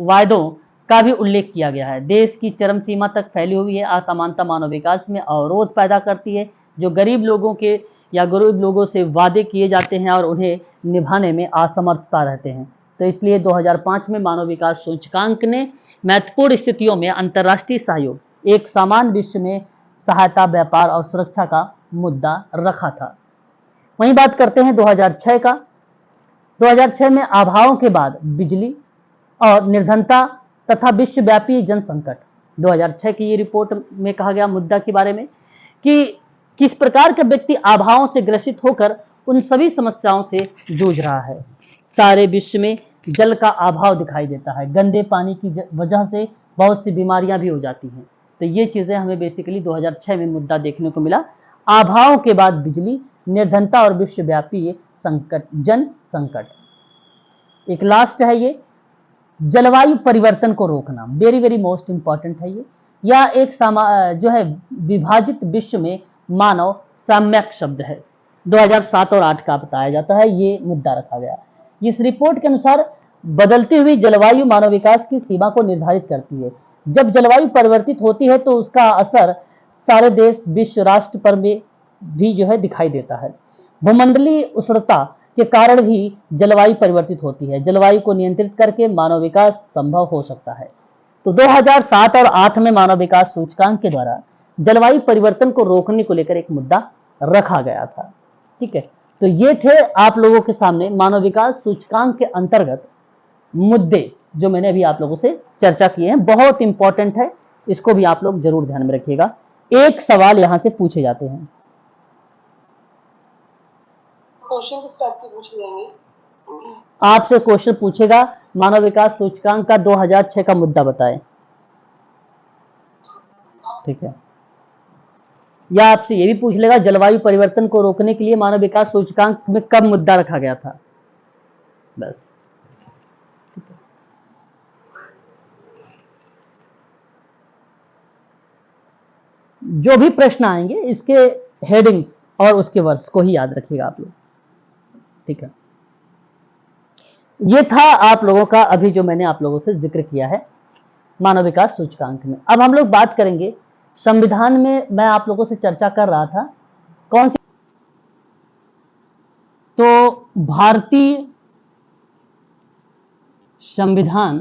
A: वायदों का भी उल्लेख किया गया है। देश की चरम सीमा तक फैली हुई है असमानता मानव विकास में अवरोध पैदा करती है। जो गरीब लोगों से वादे किए जाते हैं और उन्हें निभाने में असमर्थता रहते हैं। तो इसलिए 2005 में मानव विकास सूचकांक ने महत्वपूर्ण स्थितियों में अंतर्राष्ट्रीय सहयोग, एक समान विश्व में सहायता, व्यापार और सुरक्षा का मुद्दा रखा था। वहीं बात करते हैं 2006 का। 2006 में अभावों के बाद बिजली और निर्धनता तथा विश्वव्यापी जन संकट, 2006 की ये रिपोर्ट में कहा गया मुद्दा के बारे में कि किस प्रकार का व्यक्ति अभावों से ग्रसित होकर उन सभी समस्याओं से जूझ रहा है। सारे विश्व में जल का अभाव दिखाई देता है। गंदे पानी की वजह से बहुत सी बीमारियां भी हो जाती हैं। तो ये चीजें हमें बेसिकली 2006 में मुद्दा देखने को मिला। आभाओं के बाद बिजली, निर्धनता और विश्वव्यापी संकट, जन संकट। एक लास्ट है ये, जलवायु परिवर्तन को रोकना, वेरी वेरी मोस्ट इंपॉर्टेंट है ये। या एक जो है विभाजित विश्व में मानव साम्यक शब्द है, 2007 और 8 का बताया जाता है, ये मुद्दा रखा गया। इस रिपोर्ट के अनुसार बदलती हुई जलवायु मानव विकास की सीमा को निर्धारित करती है। जब जलवायु परिवर्तित होती है तो उसका असर सारे देश, विश्व, राष्ट्र पर भी जो है दिखाई देता है। भूमंडलीय उष्णता के कारण भी जलवायु परिवर्तित होती है। जलवायु को नियंत्रित करके मानव विकास संभव हो सकता है। तो 2007 और 8 में मानव विकास सूचकांक के द्वारा जलवायु परिवर्तन को रोकने को लेकर एक मुद्दा रखा गया था। ठीक है, तो ये थे आप लोगों के सामने मानव विकास सूचकांक के अंतर्गत मुद्दे जो मैंने अभी आप लोगों से चर्चा किए हैं। बहुत इंपॉर्टेंट है, इसको भी आप लोग जरूर ध्यान में रखिएगा। एक सवाल यहां से पूछे जाते हैं।
C: क्वेश्चन किस टाइप के पूछ लेंगे?
A: आपसे क्वेश्चन पूछेगा, मानव विकास सूचकांक का 2006 का मुद्दा बताएं। ठीक है, या आपसे ये भी पूछ लेगा जलवायु परिवर्तन को रोकने के लिए मानव विकास सूचकांक में कब मुद्दा रखा गया था। बस जो भी प्रश्न आएंगे इसके हेडिंग्स और उसके वर्ष को ही याद रखिएगा आप लोग। ठीक है, ये था आप लोगों का अभी जो मैंने आप लोगों से जिक्र किया है मानव विकास सूचकांक में। अब हम लोग बात करेंगे संविधान में। मैं आप लोगों से चर्चा कर रहा था कौन सी, तो भारतीय संविधान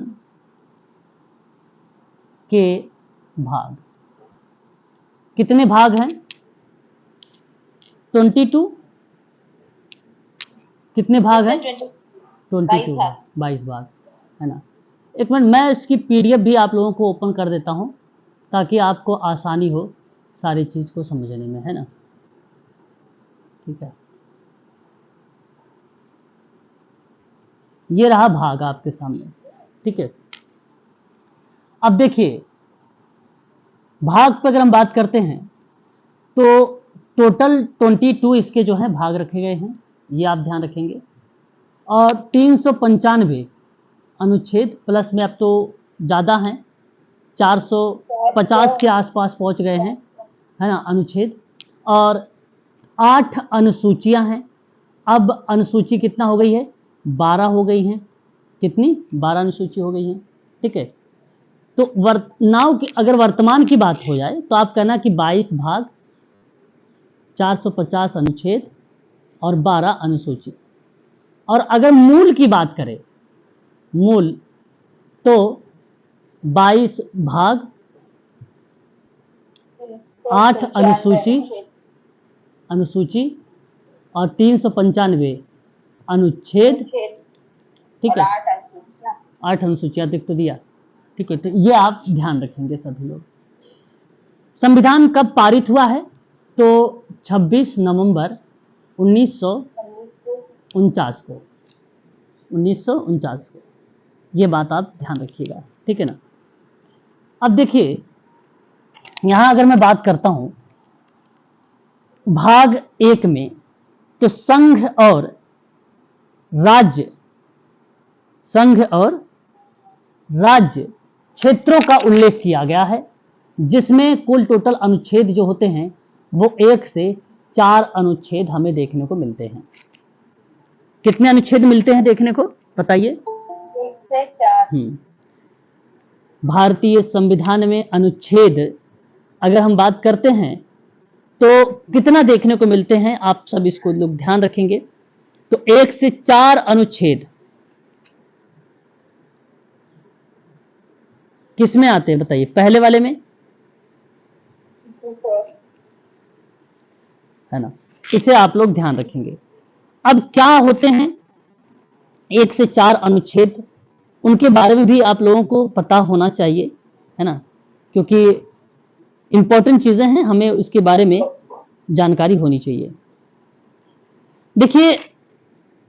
A: के भाग कितने भाग हैं? 22। कितने भाग हैं? 22, 22 भाग है ना। एक मिनट, मैं इसकी पीडीएफ भी आप लोगों को ओपन कर देता हूं ताकि आपको आसानी हो सारी चीज को समझने में, है ना। ठीक है, ये रहा भाग आपके सामने। ठीक है, अब देखिए भाग पर अगर हम बात करते हैं तो टोटल 22 इसके जो है भाग रखे गए हैं, ये आप ध्यान रखेंगे। और 395 अनुच्छेद प्लस में, अब तो ज़्यादा हैं, 450 के आसपास पहुंच गए हैं, है ना, अनुच्छेद। और 8 अनुसूचियां हैं। अब अनुसूची कितना हो गई है? 12 हो गई हैं। कितनी? 12 अनुसूची हो गई हैं। ठीक है, तो अगर वर्तमान की बात हो जाए तो आप कहना कि 22 भाग, 450 अनुच्छेद और 12 अनुसूची। और अगर मूल की बात करें, मूल, तो 22 भाग, 8 अनुसूची और 395 अनुच्छेद। ठीक है, 8 अनुसूचियां देख तो दिया। ठीक है, तो ये आप ध्यान रखेंगे सभी लोग। संविधान कब पारित हुआ है? तो 26 नवंबर 1949 को, 1949 को। ये बात आप ध्यान रखिएगा। ठीक है ना। अब देखिए यहां अगर मैं बात करता हूं भाग 1 में, तो संघ और राज्य क्षेत्रों का उल्लेख किया गया है, जिसमें कुल टोटल अनुच्छेद जो होते हैं वो 1 से 4 अनुच्छेद हमें देखने को मिलते हैं। कितने अनुच्छेद मिलते हैं देखने को, बताइए?
C: 1 से 4।
A: भारतीय संविधान में अनुच्छेद अगर हम बात करते हैं तो कितना देखने को मिलते हैं, आप सब इसको लोग ध्यान रखेंगे। तो 1 से 4 अनुच्छेद किस में आते हैं बताइए? पहले वाले में, है ना। इसे आप लोग ध्यान रखेंगे। अब क्या होते हैं 1 से 4 अनुच्छेद, उनके बारे में भी आप लोगों को पता होना चाहिए, है ना, क्योंकि इंपॉर्टेंट चीजें हैं, हमें उसके बारे में जानकारी होनी चाहिए। देखिए,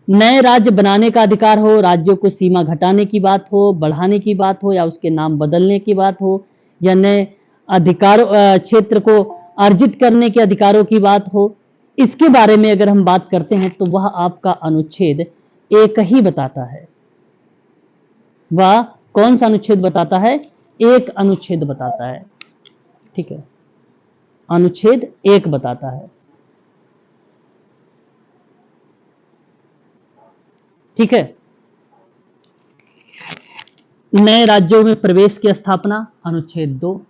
A: नए राज्य बनाने का अधिकार हो, राज्यों को सीमा घटाने की बात हो, बढ़ाने की बात हो, या उसके नाम बदलने की बात हो, या नए अधिकार क्षेत्र को अर्जित करने के अधिकारों की बात हो, इसके बारे में अगर हम बात करते हैं तो वह आपका अनुच्छेद 1 ही बताता है। वह कौन सा अनुच्छेद बताता है? 1 अनुच्छेद बताता है। ठीक है, अनुच्छेद 1 बताता है। ठीक है, नए राज्यों में प्रवेश की स्थापना, अनुच्छेद 2।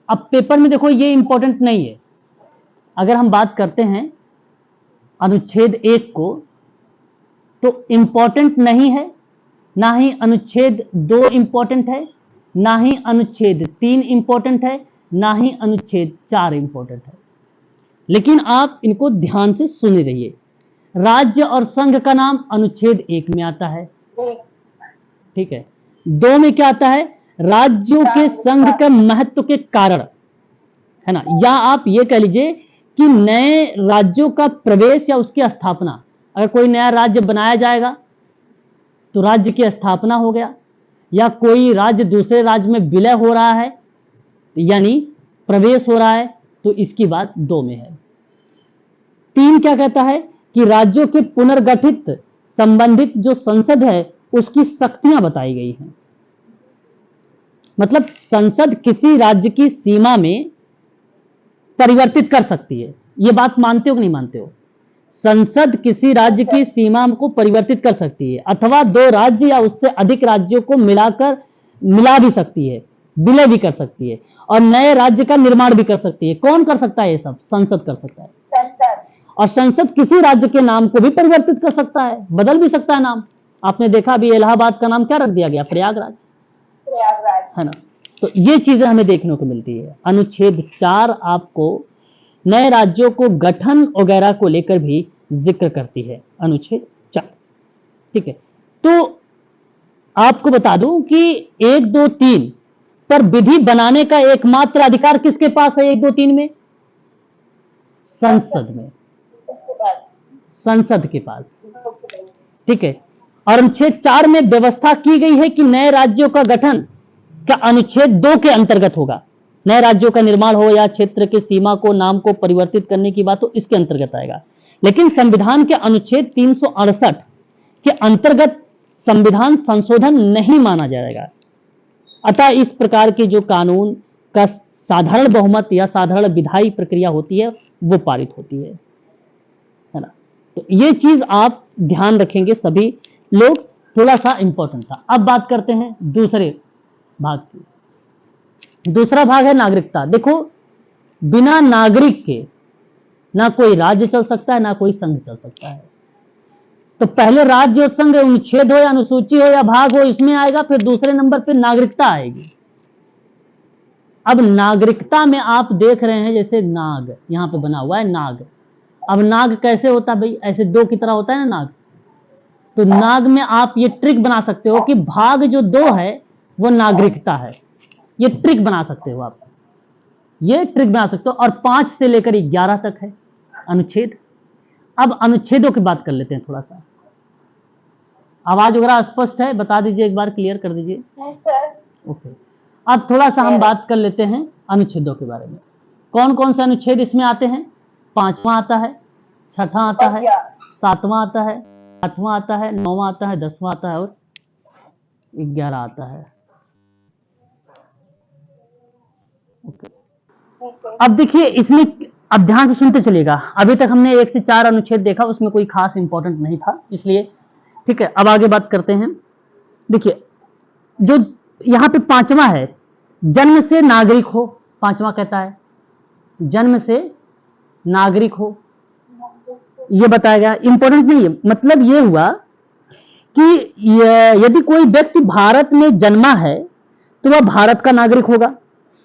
A: अब पेपर में देखो ये इंपॉर्टेंट नहीं है। अगर हम बात करते हैं अनुच्छेद 1 को तो इंपॉर्टेंट नहीं है, ना ही अनुच्छेद 2 इंपॉर्टेंट है, ना ही अनुच्छेद 3 इंपॉर्टेंट है, ना ही अनुच्छेद 4 इंपॉर्टेंट है। लेकिन आप इनको ध्यान से सुन रहिए। राज्य और संघ का नाम अनुच्छेद 1 में आता है। ठीक है, 2 में क्या आता है? राज्यों के संघ के महत्व के कारण, है ना, या आप ये कह लीजिए कि नए राज्यों का प्रवेश या उसकी स्थापना। अगर कोई नया राज्य बनाया जाएगा तो राज्य की स्थापना हो गया, या कोई राज्य दूसरे राज्य में विलय हो रहा है यानी प्रवेश हो रहा है, तो इसकी बात 2 में है। 3 क्या कहता है कि राज्यों के पुनर्गठित संबंधित जो संसद है उसकी शक्तियां बताई गई हैं। मतलब संसद किसी राज्य की सीमा में परिवर्तित कर सकती है। ये बात मानते हो कि नहीं मानते हो? संसद किसी राज्य की सीमा को परिवर्तित कर सकती है, अथवा 2 राज्य या उससे अधिक राज्यों को मिला भी सकती है, विलय भी कर सकती है, और नए राज्य का निर्माण भी कर सकती है। कौन कर सकता है? ये सब संसद कर सकता है। और संसद किसी राज्य के नाम को भी परिवर्तित कर सकता है, बदल भी सकता है नाम। आपने देखा अभी इलाहाबाद का नाम क्या रख दिया गया? प्रयागराज, है ना। तो ये चीजें हमें देखने को मिलती है। अनुच्छेद 4 आपको नए राज्यों को गठन वगैरह को लेकर भी जिक्र करती है, अनुच्छेद 4। ठीक है, तो आपको बता दूं कि 1, 2, 3 पर विधि बनाने का एकमात्र अधिकार किसके पास है? 1, 2, 3 में संसद में, संसद के पास। ठीक है, और अनुच्छेद 4 में व्यवस्था की गई है कि नए राज्यों का गठन का अनुच्छेद 2 के अंतर्गत होगा। नए राज्यों का निर्माण हो या क्षेत्र के सीमा को, नाम को परिवर्तित करने की बात हो, इसके अंतर्गत आएगा। लेकिन संविधान के अनुच्छेद 368 के अंतर्गत संविधान संशोधन नहीं माना जाएगा। अतः इस प्रकार के जो कानून का साधारण बहुमत या साधारण विधायी प्रक्रिया होती है वो पारित होती है ना। तो ये चीज आप ध्यान रखेंगे सभी लोग, थोड़ा सा इंपॉर्टेंट था। अब बात करते हैं दूसरे भाग की। दूसरा भाग है नागरिकता। देखो, बिना नागरिक के ना कोई राज्य चल सकता है, ना कोई संघ चल सकता है। तो पहले राज्य और संघ अनुच्छेद हो या अनुसूची हो या भाग हो, इसमें आएगा। फिर दूसरे नंबर पे नागरिकता आएगी। अब नागरिकता में आप देख रहे हैं जैसे नाग यहां पे बना हुआ है, नाग। अब नाग कैसे होता है भाई? ऐसे 2 की तरह होता है ना नाग। तो नाग में आप ये ट्रिक बना सकते हो कि भाग जो 2 है वो नागरिकता है। ये ट्रिक बना सकते हो आप, ये ट्रिक बना सकते हो। और 5 से लेकर 11 तक है अनुच्छेद। अब अनुच्छेदों की बात कर लेते हैं थोड़ा सा। आवाज वगैरह स्पष्ट है? बता दीजिए, एक बार क्लियर कर दीजिए। ओके, अब थोड़ा सा हम बात कर लेते हैं अनुच्छेदों के बारे में। कौन कौन से अनुच्छेद इसमें आते हैं? 5वां आता है, 6वां आता है, 7वां आता है, 8वां आता है, 9वां आता है, 10वां आता है और 11 आता है। अब देखिए इसमें, अब ध्यान से सुनते चलिएगा। अभी तक हमने 1 से 4 अनुच्छेद देखा, उसमें कोई खास इंपॉर्टेंट नहीं था, इसलिए ठीक है। अब आगे बात करते हैं। देखिए, जो यहां पे 5वां है, जन्म से नागरिक हो। 5वां कहता है जन्म से नागरिक हो, यह बताया गया। इंपॉर्टेंट नहीं है, मतलब यह हुआ कि यदि कोई व्यक्ति भारत में जन्मा है तो वह भारत का नागरिक होगा।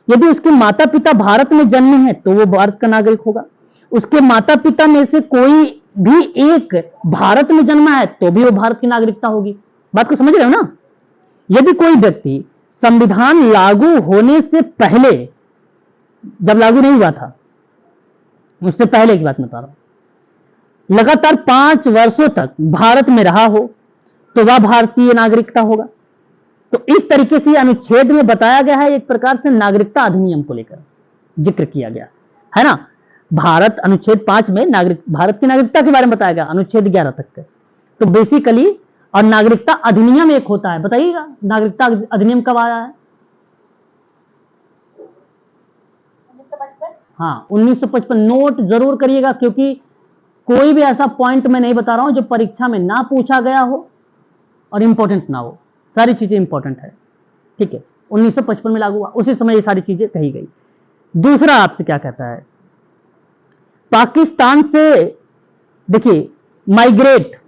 A: यदि उसके माता पिता भारत में जन्मे हैं तो वो भारत का नागरिक होगा। उसके माता पिता में से कोई भी एक भारत में जन्मा है तो भी वो भारत की नागरिकता होगी। बात को समझ रहे हो ना? यदि कोई व्यक्ति संविधान लागू होने से पहले, जब लागू नहीं हुआ था उससे पहले की बात बता रहा हूं, लगातार 5 वर्षों तक भारत में रहा हो तो वह भारतीय नागरिकता होगा। तो इस तरीके से अनुच्छेद में बताया गया है, एक प्रकार से नागरिकता अधिनियम को लेकर जिक्र किया गया है ना। भारत अनुच्छेद 5 में भारत की नागरिकता के बारे में बताया गया, अनुच्छेद 11 तक के। तो बेसिकली और नागरिकता अधिनियम एक होता है, बताइएगा नागरिकता अधिनियम कब आया है?
B: 1955।
A: हाँ 1955। नोट जरूर करिएगा, क्योंकि कोई भी ऐसा पॉइंट मैं नहीं बता रहा हूं जो परीक्षा में ना पूछा गया हो और इंपॉर्टेंट ना हो। सारी चीजें इंपॉर्टेंट है, ठीक है। 1955 में लागू हुआ, उसी समय ये सारी चीजें कही गई। दूसरा आपसे क्या कहता है, पाकिस्तान से देखिए माइग्रेट,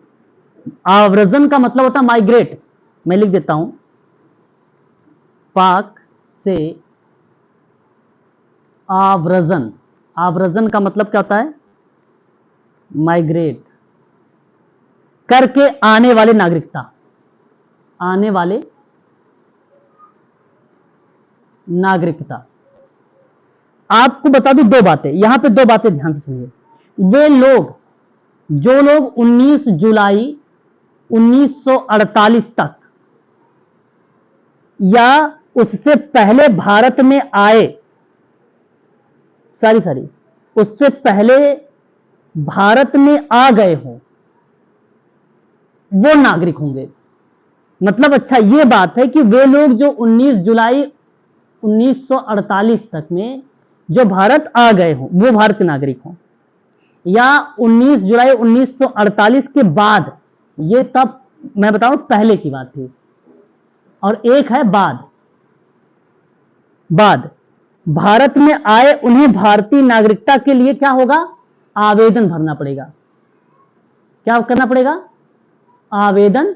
A: आव्रजन का मतलब होता है माइग्रेट, मैं लिख देता हूं, पाक से आव्रजन, आव्रजन का मतलब क्या होता है? माइग्रेट करके आने वाले नागरिकता, आने वाले नागरिकता। आपको बता दूं दो बातें, यहां पे दो बातें ध्यान से सुनिए। वे लोग, जो लोग 19 जुलाई 1948 तक या उससे पहले भारत में आए, सॉरी उससे पहले भारत में आ गए हों, वो नागरिक होंगे। मतलब अच्छा ये बात है कि वे लोग जो 19 जुलाई 1948 तक में जो भारत आ गए हों वो भारत के नागरिक हों, या 19 जुलाई 1948 के बाद, ये तब मैं बताऊं पहले की बात थी, और एक है बाद भारत में आए उन्हें भारतीय नागरिकता के लिए क्या होगा? आवेदन भरना पड़ेगा। क्या करना पड़ेगा? आवेदन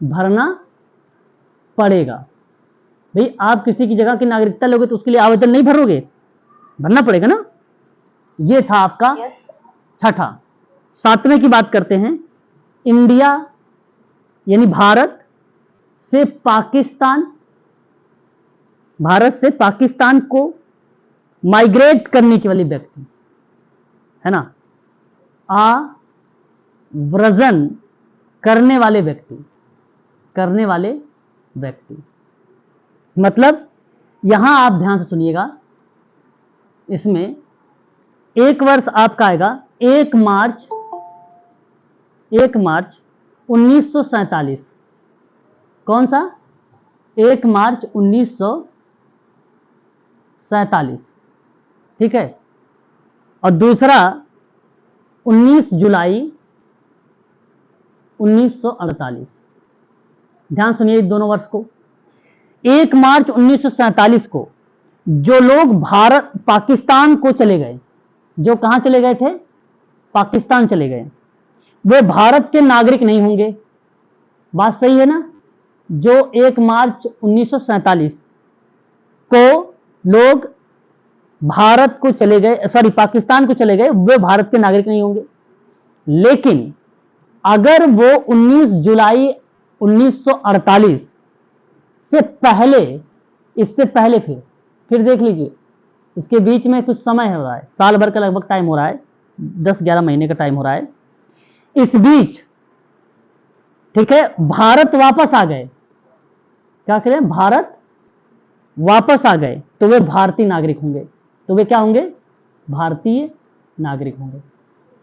A: भरना पड़ेगा। भाई आप किसी की जगह की नागरिकता लोगे तो उसके लिए आवेदन नहीं भरोगे, भरना पड़ेगा ना। ये था आपका छठा। सातवें की बात करते हैं। इंडिया यानी भारत से पाकिस्तान, भारत से पाकिस्तान को माइग्रेट करने के वाले व्यक्ति है ना, आव्रजन करने वाले व्यक्ति, मतलब यहां आप ध्यान से सुनिएगा, इसमें एक वर्ष आपका आएगा 1 मार्च 1947। कौन सा? 1 मार्च 1947, ठीक है। और दूसरा 19 जुलाई 1948। ध्यान सुनिए दोनों वर्ष को। 1 मार्च 1947 को जो लोग भारत पाकिस्तान को चले गए, जो कहां चले गए थे? पाकिस्तान चले गए, वे भारत के नागरिक नहीं होंगे। बात सही है ना। जो 1 मार्च 1947 को लोग भारत को चले गए, सॉरी पाकिस्तान को चले गए, वे भारत के नागरिक नहीं होंगे। लेकिन अगर वो 19 जुलाई 1948 से पहले, इससे पहले फिर देख लीजिए, इसके बीच में कुछ समय हो रहा है, साल भर का लगभग टाइम हो रहा है, 10-11 महीने का टाइम हो रहा है। इस बीच ठीक है भारत वापस आ गए, क्या करें? भारत वापस आ गए, तो वे भारतीय नागरिक होंगे। तो वे क्या होंगे? भारतीय नागरिक होंगे।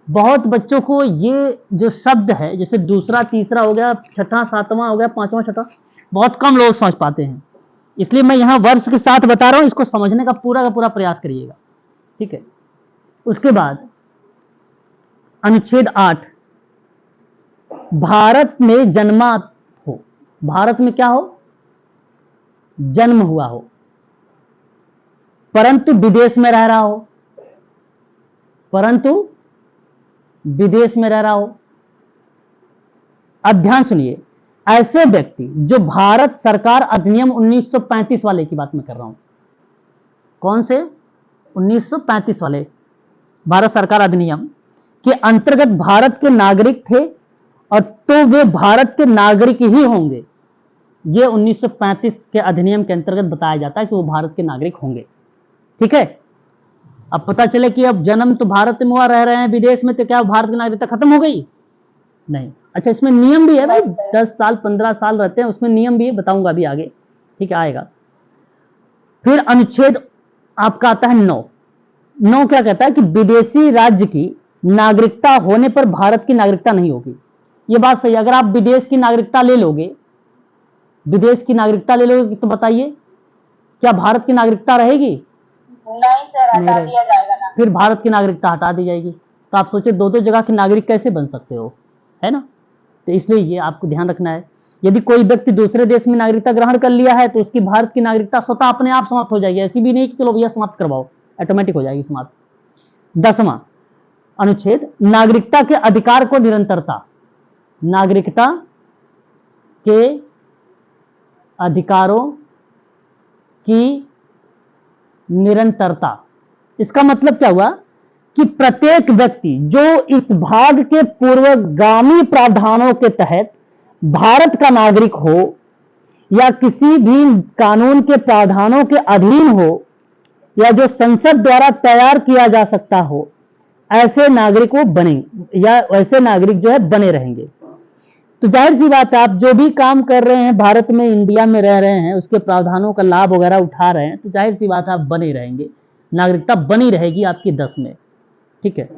A: बहुत बच्चों को ये जो शब्द है, जैसे दूसरा तीसरा हो गया, छठा सातवां हो गया, पांचवां छठा, बहुत कम लोग समझ पाते हैं। इसलिए मैं यहां वर्ष के साथ बता रहा हूं, इसको समझने का पूरा प्रयास करिएगा, ठीक है। उसके बाद अनुच्छेद 8, भारत में जन्मा हो, भारत में क्या हो? जन्म हुआ हो, परंतु विदेश में रह रहा हो, अब ध्यान सुनिए, ऐसे व्यक्ति जो भारत सरकार अधिनियम 1935 वाले की बात मैं कर रहा हूं। कौन से? 1935 वाले भारत सरकार अधिनियम के अंतर्गत भारत के नागरिक थे, और तो वे भारत के नागरिक ही होंगे। ये 1935 के अधिनियम के अंतर्गत बताया जाता है कि वो भारत के नागरिक होंगे, ठीक है। अब पता चले कि अब जन्म तो भारत में हुआ, रह रहे हैं विदेश में, तो क्या भारत की नागरिकता खत्म हो गई? नहीं, अच्छा, इसमें नियम भी है भाई, 10 साल 15 साल रहते हैं, उसमें नियम भी है, बताऊंगा अभी आगे, ठीक है, आएगा। फिर अनुच्छेद आपका आता है 9। 9 क्या कहता है कि विदेशी राज्य की नागरिकता होने पर भारत की नागरिकता नहीं होगी। ये बात सही है। अगर आप विदेश की नागरिकता ले लोगे, विदेश की नागरिकता ले लोगे तो बताइए क्या भारत की नागरिकता रहेगी?
C: नहीं सर, हटा दिया जाएगा ना।
A: फिर भारत की नागरिकता हटा दी जाएगी। तो आप सोचिए दो दो जगह के नागरिक कैसे बन सकते हो, है ना। तो इसलिए ये आपको ध्यान रखना है। यदि कोई व्यक्ति दूसरे देश में नागरिकता ग्रहण कर लिया है तो उसकी भारत की नागरिकता स्वतः अपने आप समाप्त हो जाएगी। ऐसी भी नहीं कि चलो भैया समाप्त करवाओ, ऑटोमेटिक हो जाएगी समाप्त। 10वां अनुच्छेद, नागरिकता के अधिकार को निरंतरता। नागरिकता के अधिकारों की निरंतरता। इसका मतलब क्या हुआ कि प्रत्येक व्यक्ति जो इस भाग के पूर्वगामी प्रावधानों के तहत भारत का नागरिक हो या किसी भी कानून के प्रावधानों के अधीन हो या जो संसद द्वारा तैयार किया जा सकता हो, ऐसे नागरिक वो बने या ऐसे नागरिक जो है बने रहेंगे। तो जाहिर सी बात है, आप जो भी काम कर रहे हैं भारत में, इंडिया में रह रहे हैं, उसके प्रावधानों का लाभ वगैरह उठा रहे हैं, तो जाहिर सी बात है आप बने रहेंगे, नागरिकता बनी रहेगी आपकी 10 में, ठीक है।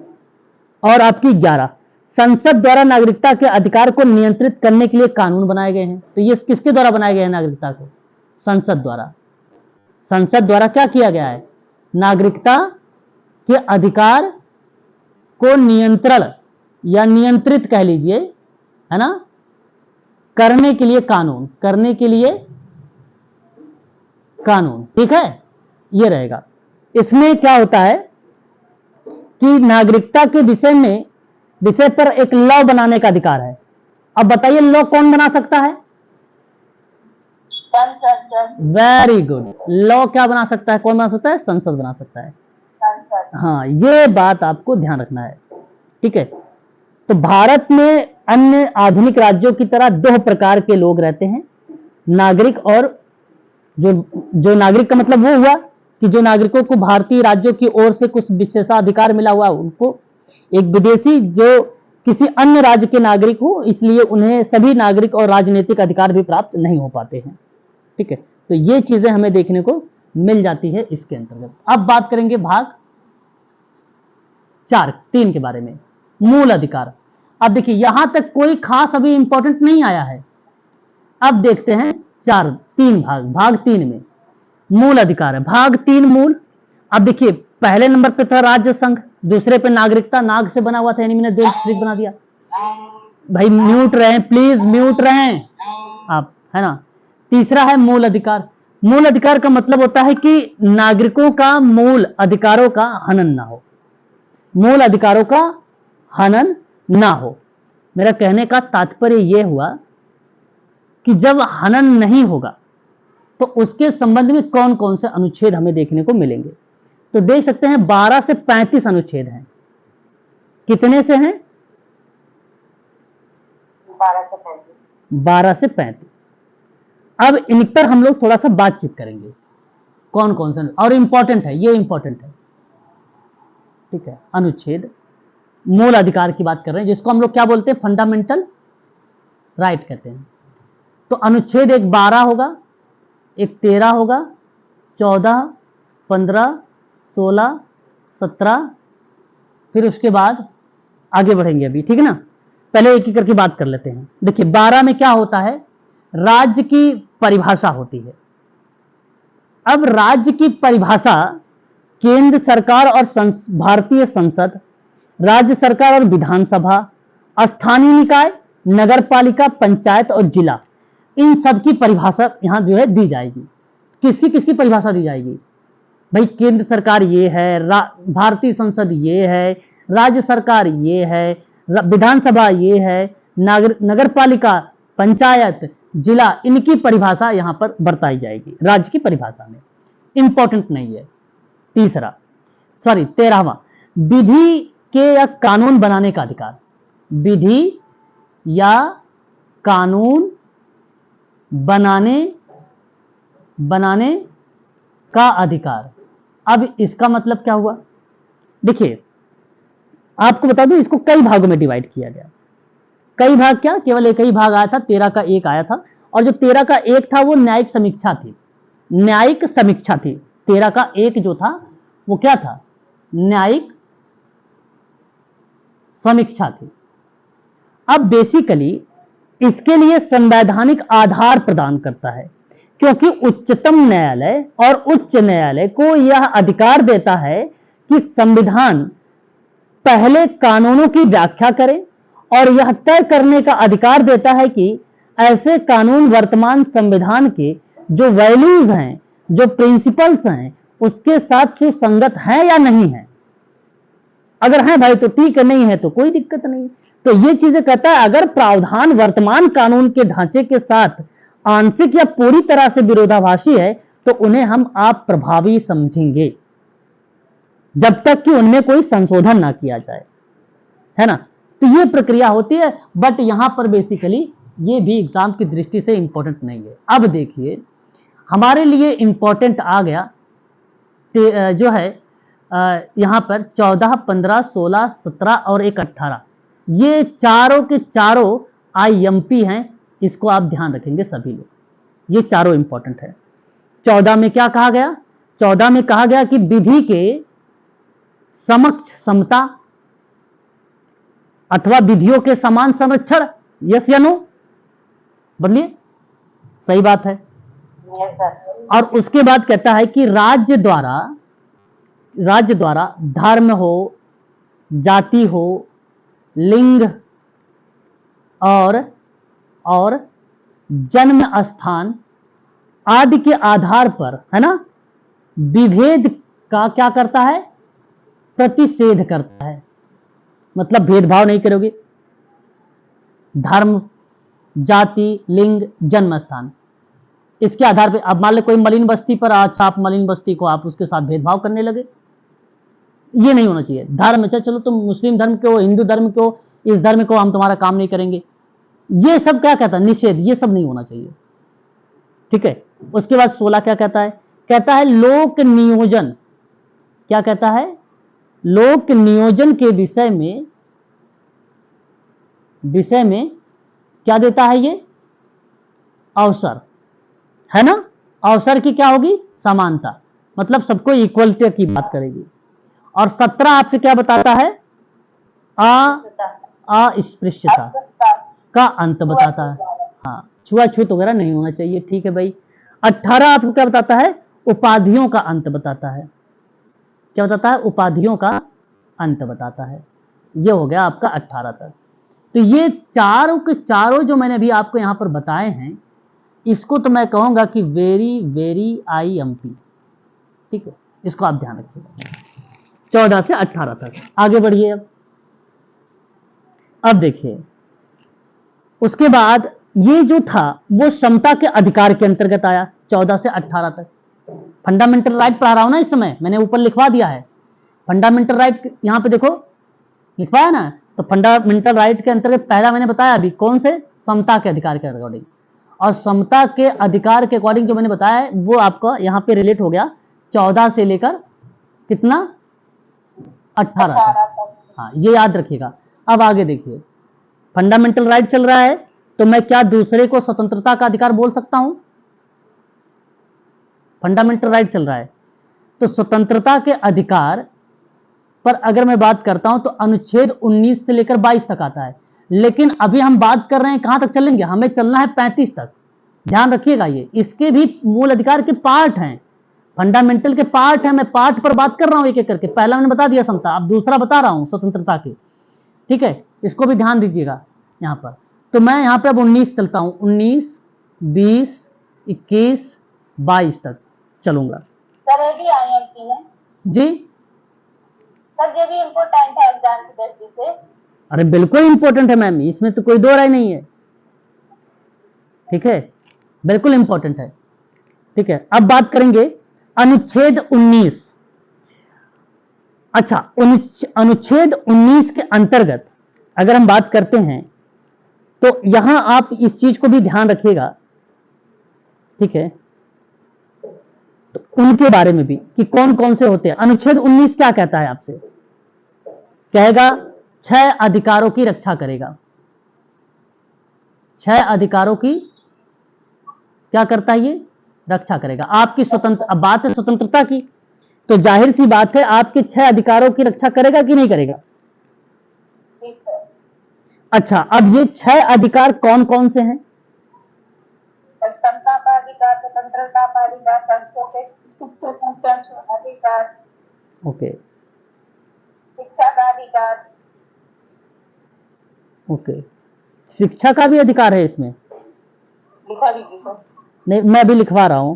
A: और आपकी 11, संसद द्वारा नागरिकता के अधिकार को नियंत्रित करने के लिए कानून बनाए गए हैं। तो ये किसके द्वारा बनाए गए हैं नागरिकता को? संसद द्वारा। संसद द्वारा क्या किया गया है? नागरिकता के अधिकार को नियंत्रण या नियंत्रित कह लीजिए, है ना, करने के लिए कानून, करने के लिए कानून, ठीक है, ये रहेगा। इसमें क्या होता है कि नागरिकता के विषय पर एक लॉ बनाने का अधिकार है। अब बताइए लॉ कौन बना सकता है? Very good. लॉ क्या बना सकता है, कौन बना सकता है? संसद बना सकता है। हाँ, ये बात आपको ध्यान रखना है, ठीक है। तो भारत में अन्य आधुनिक राज्यों की तरह 2 प्रकार के लोग रहते हैं, नागरिक और जो नागरिक का मतलब वो हुआ कि जो नागरिकों को भारतीय राज्यों की ओर से कुछ विशेषाधिकार मिला हुआ उनको, एक विदेशी जो किसी अन्य राज्य के नागरिक हो, इसलिए उन्हें सभी नागरिक और राजनीतिक अधिकार भी प्राप्त नहीं हो पाते हैं, ठीक है। तो ये चीजें हमें देखने को मिल जाती है इसके अंतर्गत। अब बात करेंगे भाग 3 के बारे में, मूल अधिकार। अब देखिए यहां तक कोई खास अभी इंपॉर्टेंट नहीं आया है। अब देखते हैं 3 भाग 3 में मूल अधिकार है। भाग 3 मूल। अब देखिए पहले नंबर पे था राज्य संघ, दूसरे पे नागरिकता, नाग से बना हुआ था, यानी मैंने 2 ट्रिक बना दिया। भाई म्यूट रहें प्लीज, म्यूट रहें आप, है ना। तीसरा है मूल अधिकार। मूल अधिकार का मतलब होता है कि नागरिकों का मूल अधिकारों का हनन ना हो, मूल अधिकारों का हनन ना हो। मेरा कहने का तात्पर्य यह हुआ कि जब हनन नहीं होगा तो उसके संबंध में कौन कौन से अनुच्छेद हमें देखने को मिलेंगे। तो देख सकते हैं 12 से 35 अनुच्छेद हैं। कितने से हैं? 12 से 35। अब इन पर हम लोग थोड़ा सा बातचीत करेंगे, कौन कौन से, और इंपॉर्टेंट है, ये इंपॉर्टेंट है, ठीक है। अनुच्छेद मूल अधिकार की बात कर रहे हैं, जिसको हम लोग क्या बोलते हैं? फंडामेंटल राइट कहते हैं। तो अनुच्छेद एक 12 होगा, एक 13 होगा, 14, 15, 16, 17, फिर उसके बाद आगे बढ़ेंगे अभी, ठीक है ना। पहले एक एक करके बात कर लेते हैं। देखिए 12 में क्या होता है? राज्य की परिभाषा होती है। अब राज्य की परिभाषा केंद्र सरकार और भारतीय संसद, राज्य सरकार और विधानसभा, स्थानीय निकाय, नगर पालिका, पंचायत और जिला, इन सब की परिभाषा यहां जो है दी जाएगी। किसकी किसकी परिभाषा दी जाएगी? भाई केंद्र सरकार ये है, भारतीय संसद ये है, राज्य सरकार ये है, विधानसभा ये है, नगर पालिका, पंचायत, जिला, इनकी परिभाषा यहां पर बरताई जाएगी राज्य की परिभाषा में। इंपॉर्टेंट नहीं है। 13वां, विधि के या कानून बनाने का अधिकार। विधि या कानून बनाने का अधिकार। अब इसका मतलब क्या हुआ? देखिए आपको बता दूं, इसको कई भागों में डिवाइड किया गया। कई भाग क्या, केवल एक ही भाग आया था, 13 का 1 आया था। और जो 13 का 1 था वो न्यायिक समीक्षा थी, न्यायिक समीक्षा थी। 13 का 1 जो था वो क्या था, न्यायिक समीक्षा थी। अब बेसिकली इसके लिए संवैधानिक आधार प्रदान करता है, क्योंकि उच्चतम न्यायालय और उच्च न्यायालय को यह अधिकार देता है कि संविधान पहले कानूनों की व्याख्या करे और यह तय करने का अधिकार देता है कि ऐसे कानून वर्तमान संविधान के जो वैल्यूज हैं, जो प्रिंसिपल्स हैं, उसके साथ सुसंगत है या नहीं है। अगर है भाई तो ठीक है, नहीं है तो कोई दिक्कत नहीं। तो ये चीजें कहता है, अगर प्रावधान वर्तमान कानून के ढांचे के साथ आंशिक या पूरी तरह से विरोधाभासी है तो उन्हें हम अप्रभावी समझेंगे, जब तक कि उनमें कोई संशोधन ना किया जाए, है ना। तो ये प्रक्रिया होती है, बट यहां पर बेसिकली ये भी एग्जाम की दृष्टि से इंपॉर्टेंट नहीं है। अब देखिए हमारे लिए इंपॉर्टेंट आ गया जो है यहां पर 14, 15, 16, 17 और एक 18, ये चारों के चारों IMP हैं। इसको आप ध्यान रखेंगे सभी लोग, ये चारों इंपॉर्टेंट है। 14 में क्या कहा गया, 14 में कहा गया कि विधि के समक्ष समता अथवा विधियों के समान संरक्षण, यस या नो, बदलिए, सही बात है।
C: Yes sir.
A: और उसके बाद कहता है कि राज्य द्वारा धर्म हो, जाति हो, लिंग और जन्म स्थान आदि के आधार पर, है ना, विभेद का क्या करता है, प्रतिषेध करता है। मतलब भेदभाव नहीं करोगे, धर्म, जाति, लिंग, जन्म स्थान, इसके आधार पे। अब मान लो कोई मलिन बस्ती पर, अच्छा आप मलिन बस्ती को आप उसके साथ भेदभाव करने लगे, ये नहीं होना चाहिए। धर्म, चलो तुम मुस्लिम धर्म के हो, हिंदू धर्म के हो, इस धर्म को हम तुम्हारा काम नहीं करेंगे, ये सब क्या कहता है, निषेध, ये सब नहीं होना चाहिए, ठीक है। उसके बाद 16 क्या कहता है, कहता है लोक नियोजन, क्या कहता है, लोक नियोजन के विषय में क्या देता है, ये अवसर, है ना। अवसर की क्या होगी, समानता, मतलब सबको इक्वलिटी की बात करेगी। और 17 आपसे क्या बताता है, अस्पृश्यता का अंत बताता है। हाँ, छुआछूत वगैरह नहीं होना चाहिए, ठीक है भाई। 18 आपको क्या बताता है, उपाधियों का अंत बताता है। क्या बताता है, उपाधियों का अंत बताता है। ये हो गया आपका 18 तक। तो ये चारों के चारों जो मैंने अभी आपको यहां पर बताए हैं, इसको तो मैं कहूंगा कि वेरी वेरी IMP, ठीक है, इसको आप ध्यान रखिएगा। 14 से 18 तक आगे बढ़िए। अब देखिए उसके बाद ये जो था वो समता के अधिकार के अंतर्गत आया 14 से 18 तक। फंडामेंटल राइट पढ़ा रहा हूं ना इस समय, मैंने ऊपर लिखवा दिया है फंडामेंटल राइट, यहां पे देखो लिखवाया ना। तो फंडामेंटल राइट के अंतर्गत पहला मैंने बताया अभी कौन से, समता के अधिकार के अकॉर्डिंग। और समता के अधिकार के अकॉर्डिंग जो मैंने बताया है वो आपका यहां पे रिलेट हो गया 14 से लेकर कितना, 18 तक। हाँ, ये याद रखिएगा। अब आगे देखिए, फंडामेंटल राइट चल रहा है तो मैं क्या दूसरे को स्वतंत्रता का अधिकार बोल सकता हूं, फंडामेंटल राइट चल रहा है तो स्वतंत्रता के अधिकार पर अगर मैं बात करता हूं तो अनुच्छेद 19 से लेकर 22 तक आता है। लेकिन अभी हम बात कर रहे हैं कहां तक चलेंगे, हमें चलना है 35 तक। ध्यान रखिएगा, ये इसके भी मूल अधिकार के पार्ट हैं, फंडामेंटल के पार्ट हैं। मैं पार्ट पर बात कर रहा हूं एक एक करके। पहला मैंने बता दिया समता, अब दूसरा बता रहा हूं स्वतंत्रता के, ठीक है, इसको भी ध्यान दीजिएगा यहां पर। तो मैं यहां पे अब 19 चलता हूं, 19, 20, 21, 22 तक चलूंगा।
C: सर ये भी IMP है
A: जी
C: सर, ये भी इम्पोर्टेंट है एग्जाम की दृष्टि से।
A: अरे बिल्कुल इंपॉर्टेंट है मैम, इसमें तो कोई दो राय नहीं है, ठीक है, बिल्कुल इंपॉर्टेंट है, ठीक है। अब बात करेंगे अनुच्छेद 19। अच्छा, अनुच्छेद 19 के अंतर्गत अगर हम बात करते हैं तो यहां आप इस चीज को भी ध्यान रखिएगा, ठीक है, तो उनके बारे में भी कि कौन कौन से होते हैं। अनुच्छेद 19 क्या कहता है आपसे, कहेगा 6 अधिकारों की रक्षा करेगा, 6 अधिकारों की क्या करता है, ये रक्षा करेगा। आपकी स्वतंत्र, अब बात है स्वतंत्रता की, तो जाहिर सी बात है आपके 6 अधिकारों की रक्षा करेगा कि नहीं करेगा।
C: ठीक है।
A: अच्छा, अब ये 6 अधिकार कौन कौन से हैं?
C: समता का अधिकार, स्वतंत्रता का अधिकार, अधिकार,
A: ओके
C: शिक्षा का अधिकार।
A: ओके, शिक्षा का भी अधिकार है इसमें?
C: लिखवा दीजिए सर।
A: नहीं, मैं अभी लिखवा रहा हूं,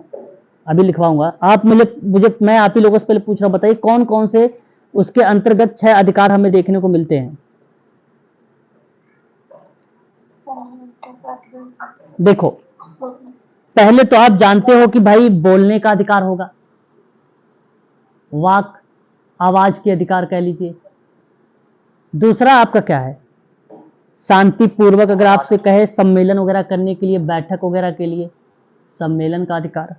A: अभी लिखवाऊंगा। आप मुझे मैं आप ही लोगों से पहले पूछ रहा हूं, बताइए कौन कौन से उसके अंतर्गत 6 अधिकार हमें देखने को मिलते हैं। देखो, पहले तो आप जानते हो कि भाई बोलने का अधिकार होगा, वाक आवाज के अधिकार कह लीजिए। दूसरा आपका क्या है, शांतिपूर्वक अगर आपसे कहे सम्मेलन वगैरह करने के लिए, बैठक वगैरह के लिए, सम्मेलन का अधिकार।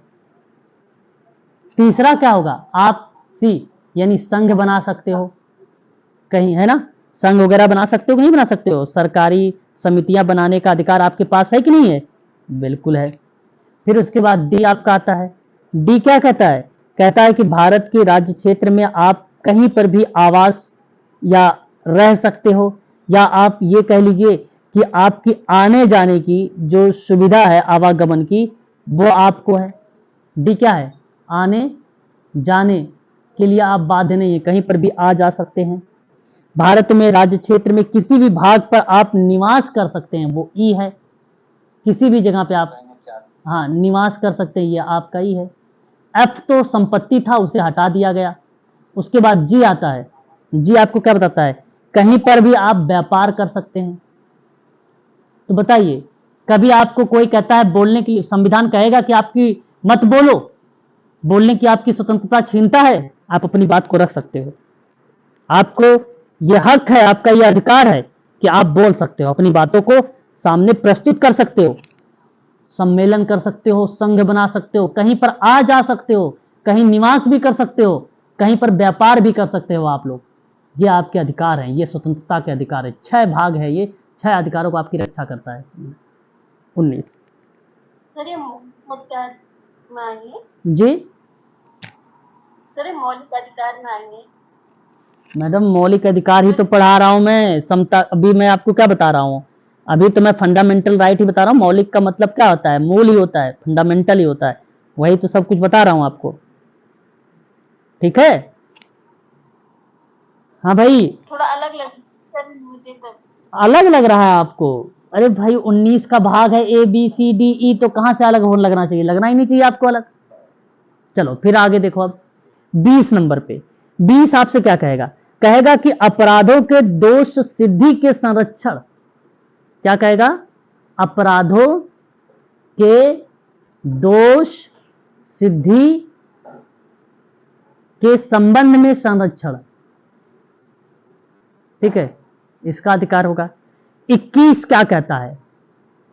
A: तीसरा क्या होगा, आप यानी संघ बना सकते हो कहीं, है ना, संघ वगैरह बना सकते हो कि नहीं बना सकते हो। सरकारी समितियां बनाने का अधिकार आपके पास है कि नहीं है, बिल्कुल है। फिर उसके बाद डी आपका आता है। डी क्या कहता है, कहता है कि भारत के राज्य क्षेत्र में आप कहीं पर भी आवास या रह सकते हो, या आप ये कह लीजिए कि आपकी आने जाने की जो सुविधा है आवागमन की, वो आपको है। डी क्या है, आने जाने के लिए आप बाध्य नहीं है, कहीं पर भी आ जा सकते हैं। भारत में राज्य क्षेत्र में किसी भी भाग पर आप निवास कर सकते हैं, वो ई है, किसी भी जगह पे आप हाँ निवास कर सकते हैं, ये आपका ई है। एफ तो संपत्ति था, उसे हटा दिया गया। उसके बाद जी आता है। जी आपको क्या बताता है, कहीं पर भी आप व्यापार कर सकते हैं। तो बताइए, कभी आपको कोई कहता है बोलने की, संविधान कहेगा कि आपकी मत बोलो, बोलने की आपकी स्वतंत्रता छीनता है? आप अपनी बात को रख सकते हो, आपको यह हक है, आपका यह अधिकार है कि आप बोल सकते हो, अपनी बातों को सामने प्रस्तुत कर सकते हो, सम्मेलन कर सकते हो, संघ बना सकते हो, कहीं पर आ जा सकते हो, कहीं निवास भी कर सकते हो, कहीं पर व्यापार भी कर सकते हो आप लोग। ये आपके अधिकार हैं, ये स्वतंत्रता के अधिकार है। 6 भाग है, ये 6 अधिकारों को आपकी रक्षा करता है। 19
B: सर ये मुद्दा में आएंगे,
A: जी
B: सर ये मौलिक अधिकार में आएंगे।
A: मैडम, मौलिक अधिकार ही तो पढ़ा रहा हूं मैं, समता। अभी मैं आपको क्या बता रहा हूं, अभी तो मैं फंडामेंटल राइट ही बता रहा हूं। मौलिक का मतलब क्या होता है, मूल ही होता है, फंडामेंटल ही होता है, वही तो सब कुछ बता रहा हूं आपको, ठीक है। हाँ भाई,
B: थोड़ा अलग लग सर मुझे सर।
A: अलग लग रहा है आपको? अरे भाई 19 का भाग है, A B C D E, तो कहां से अलग होने लगना चाहिए, लगना ही नहीं चाहिए आपको अलग। चलो फिर आगे देखो, अब 20 नंबर पे 20 आपसे क्या कहेगा, कहेगा कि अपराधों के दोष सिद्धि के संरक्षण, क्या कहेगा, अपराधों के दोष सिद्धि के संबंध में संरक्षण, ठीक है, इसका अधिकार होगा। 21 क्या कहता है,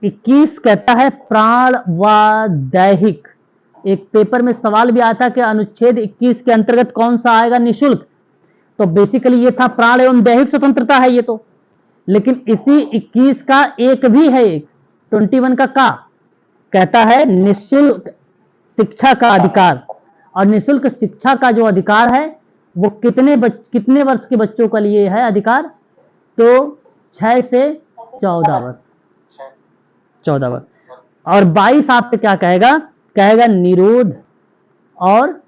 A: 21 कहता है प्राण व दैहिक। एक पेपर में सवाल भी आता है कि अनुच्छेद 21 के अंतर्गत कौन सा आएगा, निःशुल्क। तो बेसिकली ये था प्राण एवं दैहिक स्वतंत्रता है ये तो, लेकिन इसी 21 का एक भी है, एक 21 का कहता है निःशुल्क शिक्षा का अधिकार। और निःशुल्क शिक्षा का जो अधिकार है वो कितने वर्ष के बच्चों के लिए है अधिकार, तो 6 से 14 वर्ष, 14 वर्ष। और 22 आपसे क्या कहेगा, कहेगा निरोध और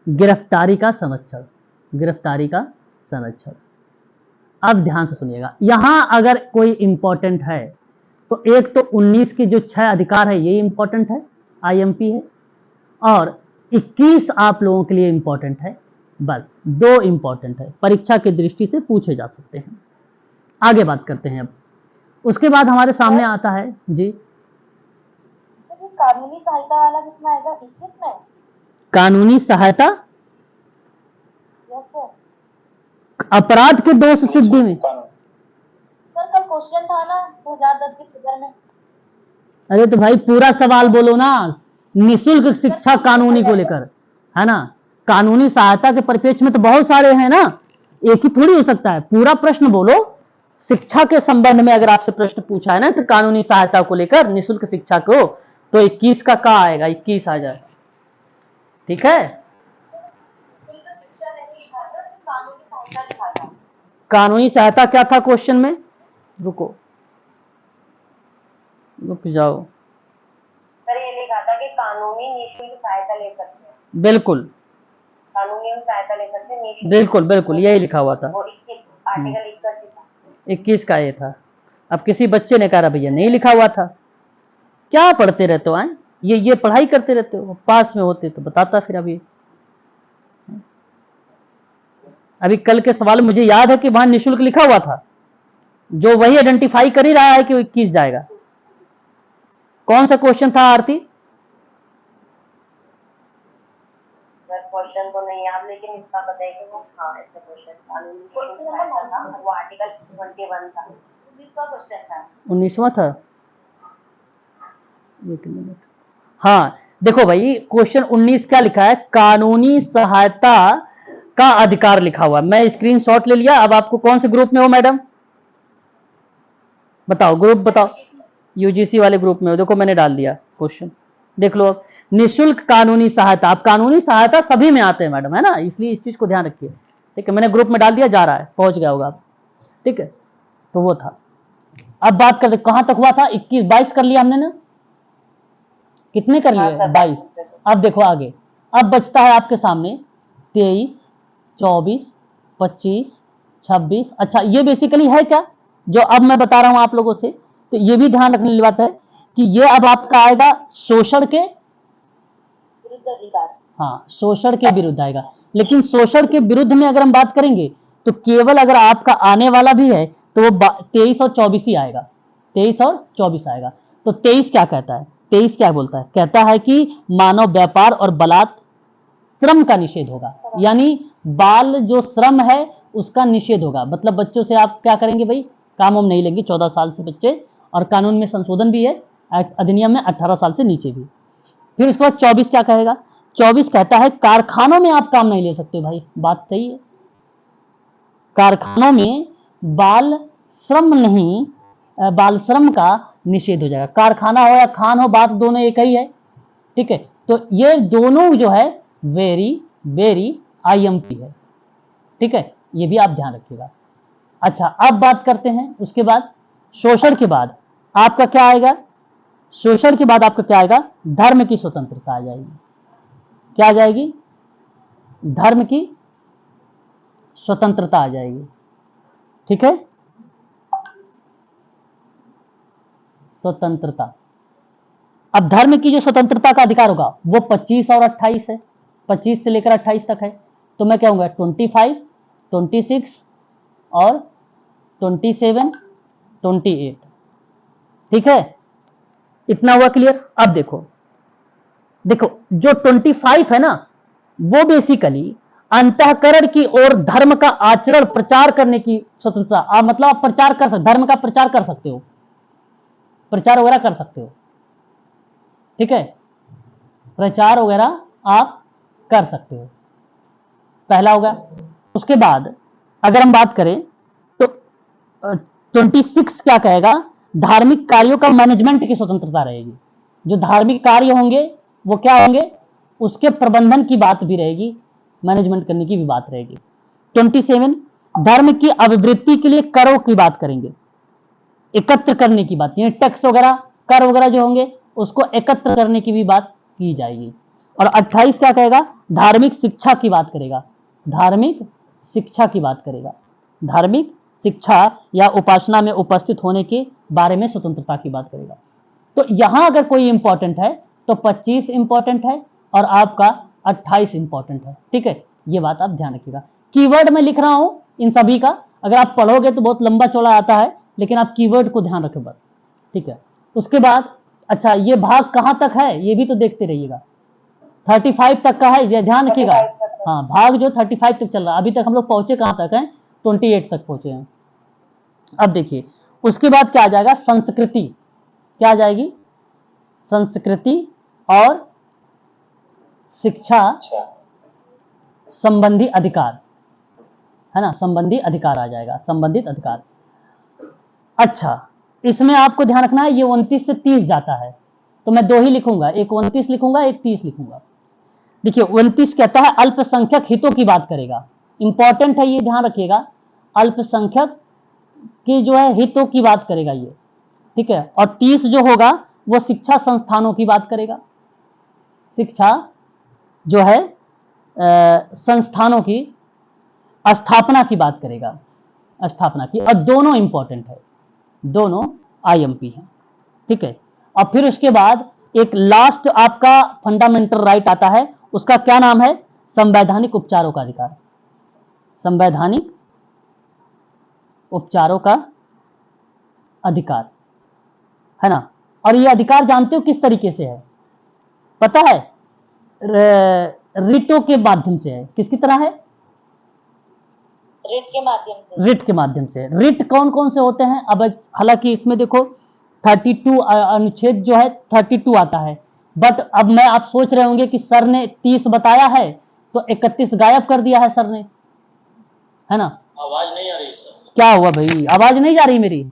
A: गिरफ्तारी का संरक्षण, गिरफ्तारी का संरक्षण। अब ध्यान से सुनिएगा, यहां अगर कोई इंपॉर्टेंट है तो एक तो 19 के जो 6 अधिकार है ये इंपॉर्टेंट है, आईएमपी है, और 21 आप लोगों के लिए इंपॉर्टेंट है, बस 2 इंपॉर्टेंट है, परीक्षा की दृष्टि से पूछे जा सकते हैं। आगे बात करते हैं। अब उसके बाद हमारे सामने आता है जी,
C: कानूनी सहायता वाला कितना आएगा, 21 में?
A: कानूनी सहायता
C: यस सर।
A: अपराध के दोष सिद्धि में।
C: सर कल क्वेश्चन था ना 2010 के पेपर में।
A: अरे तो भाई पूरा सवाल बोलो ना, निःशुल्क शिक्षा कानूनी को लेकर, है ना। कानूनी सहायता के परिप्रेक्ष्य में तो बहुत सारे हैं ना, एक ही थोड़ी हो सकता है, पूरा प्रश्न बोलो, शिक्षा के संबंध में अगर आपसे प्रश्न पूछा है ना तो कानूनी सहायता को लेकर निःशुल्क शिक्षा को, तो 21 का आएगा, 21 आ जाएगा। ठीक है,
C: शिक्षा नहीं लिखा था, सिर्फ कानूनी सहायता लिखा था।
A: कानूनी सहायता क्या था क्वेश्चन में? रुक जाओ।
C: सर ये लिखा था कि कानूनी निःशुल्क सहायता ले सकते हैं।
A: बिल्कुल
C: कानूनी हम सहायता ले सकते हैं।
A: बिल्कुल यही लिखा हुआ था।
C: वो 21 आर्टिकल 21 था।
A: 21 का ये था। अब किसी बच्चे ने कहा भैया नहीं लिखा हुआ था। क्या पढ़ते रहते हो? ये पढ़ाई करते रहते हो, पास में होते तो बताता। फिर अभी कल के सवाल मुझे याद है कि वहां निःशुल्क लिखा हुआ था, जो वही आइडेंटिफाई कर ही रहा है कि 21 जाएगा। कौन सा क्वेश्चन था आरती?
C: क्वेश्चन तो नहीं याद, लेकिन इसका बताइए कि वो ऐसे क्वेश्चन कानूनी सहायता था, वो आर्टिकल 21 था। 19वां क्वेश्चन था।
A: 19वां था। एक मिनट। हाँ देखो भाई, क्वेश्चन 19 क्या लिखा है? कानूनी सहायता का अधिकार लिखा हुआ। मैं स्क्रीनशॉट ले लिया। अब आपको कौन से ग्रुप में हो मैडम? बताओ, ग्रुप बताओ। यूजीसी वाले ग्रुप में हो। देखो मैंने डाल दिया क्वेश्चन, देख लो। अब निःशुल्क कानूनी सहायता, आप कानूनी सहायता सभी में आते हैं मैडम, है ना, इसलिए इस चीज को ध्यान रखिए। ठीक है, मैंने ग्रुप में डाल दिया, जा रहा है, पहुंच गया होगा आप। ठीक है, तो वो था। अब बात करते कहां तक हुआ था? 21 22 कर लिया हमने ना, कितने कर लिए? 22। अब देखो आगे, अब बचता है आपके सामने 23, 24, 25, 26। अच्छा ये बेसिकली है क्या जो अब मैं बता रहा हूं आप लोगों से? तो ये भी ध्यान रखने वाली बात है कि ये अब आपका आएगा शोषण के
C: विरुद्ध अधिकार।
A: हाँ, शोषण के विरुद्ध आएगा। लेकिन शोषण के विरुद्ध में अगर हम बात करेंगे तो केवल अगर आपका आने वाला भी है तो वो 23 और 24 ही आएगा। 23 और 24 आएगा। तो 23 क्या कहता है? 23 क्या बोलता है? कहता है कि मानव व्यापार और बलात् श्रम का निषेध होगा। यानी बाल जो श्रम है उसका निषेध होगा। मतलब बच्चों से आप क्या करेंगे भाई? काम हम नहीं लेंगे 14 साल से बच्चे, और कानून में संशोधन भी है अधिनियम में 18 साल से नीचे भी। फिर उसके बाद 24 क्या कहेगा? 24 कहता है कारखानों में आप काम नहीं ले सकते भाई। बात सही है, कारखानों में बाल श्रम नहीं, बाल श्रम का निषेध हो जाएगा। कारखाना हो या खान हो, बात दोनों एक ही है। ठीक है, तो ये दोनों जो है वेरी वेरी आईएमपी है। ठीक है, ये भी आप ध्यान रखिएगा। अच्छा अब बात करते हैं उसके बाद शोषण के बाद आपका क्या आएगा? शोषण के बाद आपका क्या आएगा? धर्म की स्वतंत्रता आ जाएगी। क्या आ जाएगी? धर्म की स्वतंत्रता आ जाएगी। ठीक है, स्वतंत्रता। अब धर्म की जो स्वतंत्रता का अधिकार होगा वो 25 और 28 है। 25 से लेकर 28 तक है। तो मैं क्या कहूंगा 25, 26 और 27, 28। ठीक है, इतना हुआ क्लियर। अब देखो देखो जो 25 है ना, वो बेसिकली अंतःकरण की ओर धर्म का आचरण प्रचार करने की स्वतंत्रता। मतलब आप प्रचार कर सकते, धर्म का प्रचार कर सकते हो, प्रचार वगैरह कर सकते हो। ठीक है, प्रचार वगैरह आप कर सकते हो, पहला हो गया। उसके बाद अगर हम बात करें तो 26 क्या कहेगा? धार्मिक कार्यों का मैनेजमेंट की स्वतंत्रता रहेगी। जो धार्मिक कार्य होंगे वो क्या होंगे? उसके प्रबंधन की बात भी रहेगी, मैनेजमेंट करने की भी बात रहेगी। 27 धर्म की अभिवृद्धि के लिए करों की बात करेंगे, एकत्र करने की बात, यानी टैक्स वगैरह, कर वगैरह जो होंगे उसको एकत्र करने की भी बात की जाएगी। और 28 क्या कहेगा? धार्मिक शिक्षा की बात करेगा, धार्मिक शिक्षा की बात करेगा, धार्मिक शिक्षा या उपासना में उपस्थित होने के बारे में स्वतंत्रता की बात करेगा। तो यहां अगर कोई इंपॉर्टेंट है तो 25 इंपॉर्टेंट है और आपका 28 इंपॉर्टेंट है। ठीक है, ये बात आप ध्यान रखिएगा। कीवर्ड में लिख रहा हूं इन सभी का, अगर आप पढ़ोगे तो बहुत लंबा चौड़ा आता है, लेकिन आप कीवर्ड को ध्यान रखें बस। ठीक है, उसके बाद अच्छा ये भाग कहां तक है ये भी तो देखते रहिएगा। 35 तक का है, ये ध्यान रखिएगा। हाँ, भाग जो 35 तक चल रहा है। अभी तक हम लोग पहुंचे कहां तक हैं? 28 तक पहुंचे हैं। अब देखिए उसके बाद क्या आ जाएगा? संस्कृति। क्या आ जाएगी? संस्कृति और शिक्षा संबंधी अधिकार, है ना, संबंधी अधिकार आ जाएगा, संबंधित अधिकार। अच्छा, इसमें आपको ध्यान रखना है ये 29 से 30 जाता है, तो मैं दो ही लिखूंगा, एक 29 लिखूंगा, एक 30 लिखूंगा। देखिए 29 कहता है अल्पसंख्यक हितों की बात करेगा, इंपॉर्टेंट है ये, ध्यान रखिएगा, अल्पसंख्यक की जो है हितों की बात करेगा ये, ठीक है। और 30 जो होगा वो शिक्षा संस्थानों की बात करेगा, शिक्षा जो है संस्थानों की स्थापना की बात करेगा, स्थापना की, और दोनों इंपॉर्टेंट है, दोनों आईएमपी हैं, ठीक है। और फिर उसके बाद एक लास्ट आपका फंडामेंटल राइट आता है, उसका क्या नाम है, संवैधानिक उपचारों का अधिकार, संवैधानिक उपचारों का अधिकार, है ना। और ये अधिकार जानते हो किस तरीके से है, पता है, रिटों के माध्यम से है। किसकी तरह है,
B: रिट के माध्यम से।
A: रिट के माध्यम से। रिट कौन कौन से होते हैं, अब हालांकि इसमें देखो 32 अनुच्छेद जो है 32 आता है, बट अब मैं आप सोच रहे होंगे कि सर ने 30 बताया है तो 31 गायब कर दिया है सर ने, है ना।
D: आवाज नहीं आ रही सर,
A: क्या हुआ भाई, आवाज नहीं जा रही मेरी,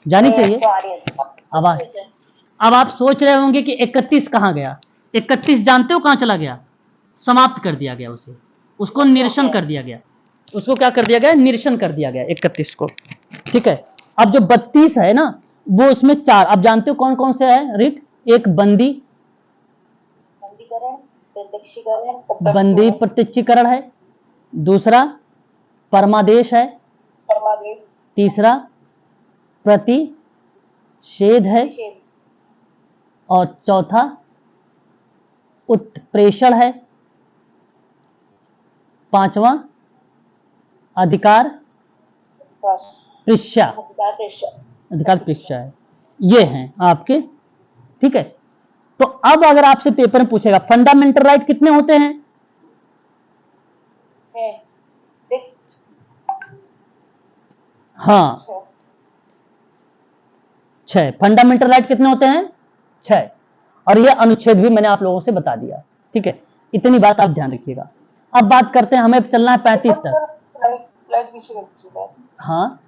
A: जानी चाहिए आवाज। अब आप सोच रहे होंगे कि 31 कहाँ गया, 31 जानते हो कहाँ चला गया, समाप्त कर दिया गया उसे, उसको निरसन कर दिया गया, उसको क्या कर दिया गया, निरसन कर दिया गया 31 को, ठीक है। अब जो 32 है ना, वो उसमें 4, अब जानते हो कौन कौन से है रिट, एक बंदी प्रत्यक्षीकरण है, दूसरा परमादेश है, तीसरा प्रतिषेध है, और चौथा उत्प्रेषण है, पांचवा अधिकार परीक्षा, अधिकार परीक्षा है। ये हैं आपके, ठीक है। तो अब अगर आपसे पेपर में पूछेगा फंडामेंटल राइट कितने होते हैं, हाँ 6 फंडामेंटल राइट कितने होते हैं, 6, और ये अनुच्छेद भी मैंने आप लोगों से बता दिया, ठीक है। इतनी बात आप ध्यान रखिएगा। अब बात करते हैं, हमें चलना है 35 तक। हाँ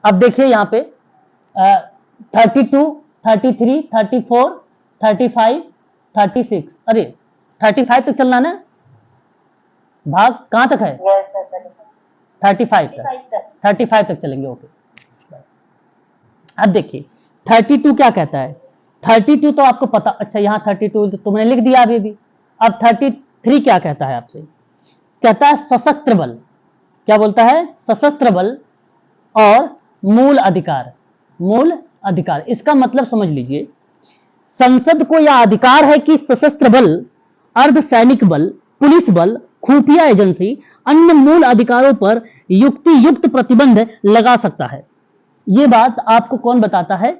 A: अब देखिए यहाँ पे 32, 33, 34, 35, 36, अरे 35 तक चलना ना, भाग कहां तक है, 35 तक, 35 तक चलेंगे, ओके बस। अब देखिए 32 क्या कहता है, 32 तो आपको पता, अच्छा यहाँ 32 तो तुमने लिख दिया अभी भी। अब 33 क्या कहता है आपसे, कहता है सशस्त्र बल, क्या बोलता है, सशस्त्र बल और मूल अधिकार, मूल अधिकार, इसका मतलब समझ लीजिए, संसद को यह अधिकार है कि सशस्त्र बल, अर्धसैनिक बल, पुलिस बल, खुफिया एजेंसी अन्य मूल अधिकारों पर युक्ति प्रतिबंध लगा सकता है। यह बात आपको कौन बताता है,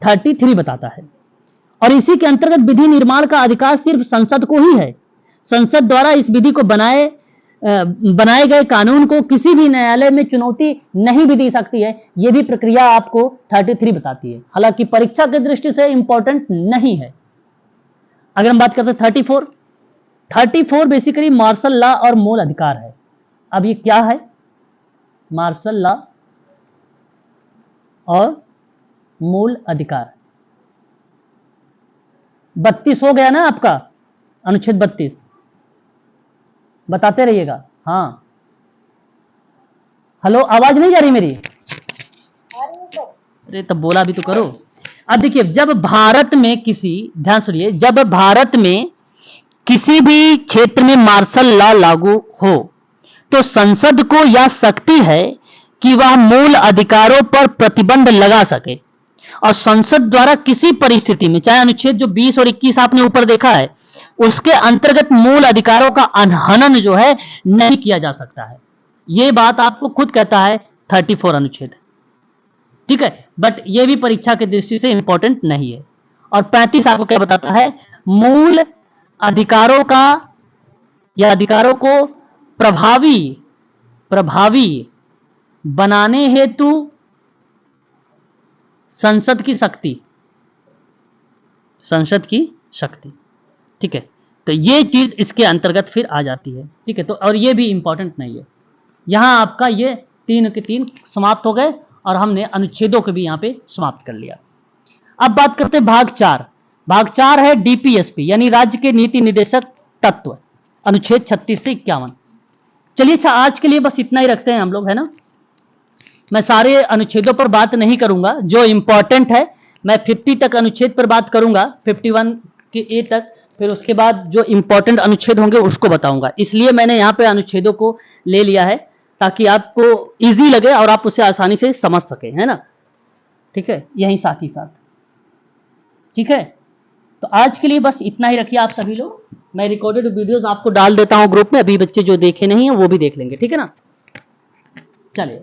A: 33 बताता है। और इसी के अंतर्गत विधि निर्माण का अधिकार सिर्फ संसद को ही है। संसद द्वारा इस विधि को बनाए गए कानून को किसी भी न्यायालय में चुनौती नहीं भी दी सकती है। यह भी प्रक्रिया आपको 33 बताती है, हालांकि परीक्षा की दृष्टि से इंपॉर्टेंट नहीं है। अगर हम बात करते हैं 34 बेसिकली मार्शल लॉ और मूल अधिकार है। अब ये क्या है, मार्शल लॉ और मूल अधिकार। 32 हो गया ना आपका, अनुच्छेद 32 बताते रहिएगा। हाँ हेलो, आवाज नहीं जा रही मेरी, अरे तब बोला भी तो करो। अब देखिए, जब भारत में किसी, ध्यान सुनिए, जब भारत में किसी भी क्षेत्र में मार्शल लॉ लागू हो तो संसद को यह शक्ति है कि वह मूल अधिकारों पर प्रतिबंध लगा सके, और संसद द्वारा किसी परिस्थिति में, चाहे अनुच्छेद जो 20 और 21 आपने ऊपर देखा है, उसके अंतर्गत मूल अधिकारों का हनन जो है नहीं किया जा सकता है। यह बात आपको खुद कहता है 34 अनुच्छेद, ठीक है। बट यह भी परीक्षा की दृष्टि से इंपॉर्टेंट नहीं है। और 35 आपको क्या बताता है, मूल अधिकारों का या अधिकारों को प्रभावी बनाने हेतु संसद की शक्ति, ठीक है। तो ये चीज इसके अंतर्गत फिर आ जाती है, ठीक है। तो और ये भी इंपॉर्टेंट नहीं है। यहाँ आपका ये 3 के 3 समाप्त हो गए और हमने अनुच्छेदों को भी यहाँ पे समाप्त कर लिया। अब बात करते हैं भाग 4। भाग 4 है डीपीएसपी यानी राज्य के नीति निर्देशक तत्व, अनुच्छेद 36 से 51। चलिए अच्छा, आज के लिए बस इतना ही रखते हैं हम लोग, है ना। मैं सारे अनुच्छेदों पर बात नहीं करूंगा, जो इंपॉर्टेंट है मैं 50 तक अनुच्छेद पर बात करूंगा, 51 के ए तक, फिर उसके बाद जो इंपॉर्टेंट अनुच्छेद होंगे उसको बताऊंगा। इसलिए मैंने यहाँ पे अनुच्छेदों को ले लिया है ताकि आपको इजी लगे और आप उसे आसानी से समझ सके, है ना, ठीक है, यही साथ ही साथ, ठीक है। तो आज के लिए बस इतना ही रखिए आप सभी लोग। मैं रिकॉर्डेड वीडियोस आपको डाल देता हूं ग्रुप में, अभी बच्चे जो देखे नहीं है वो भी देख लेंगे, ठीक है ना। चलिए,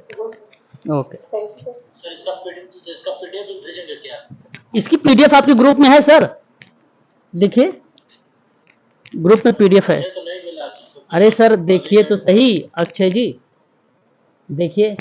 A: ओके
D: सर, इसका पीडीएफ भी भेजेंगे क्या?
A: इसकी पीडीएफ आपके ग्रुप में है सर, देखिए ग्रुप में पीडीएफ है।
D: मुझे तो नहीं मिला सर।
A: अरे सर देखिए तो सही अक्षय जी, देखिए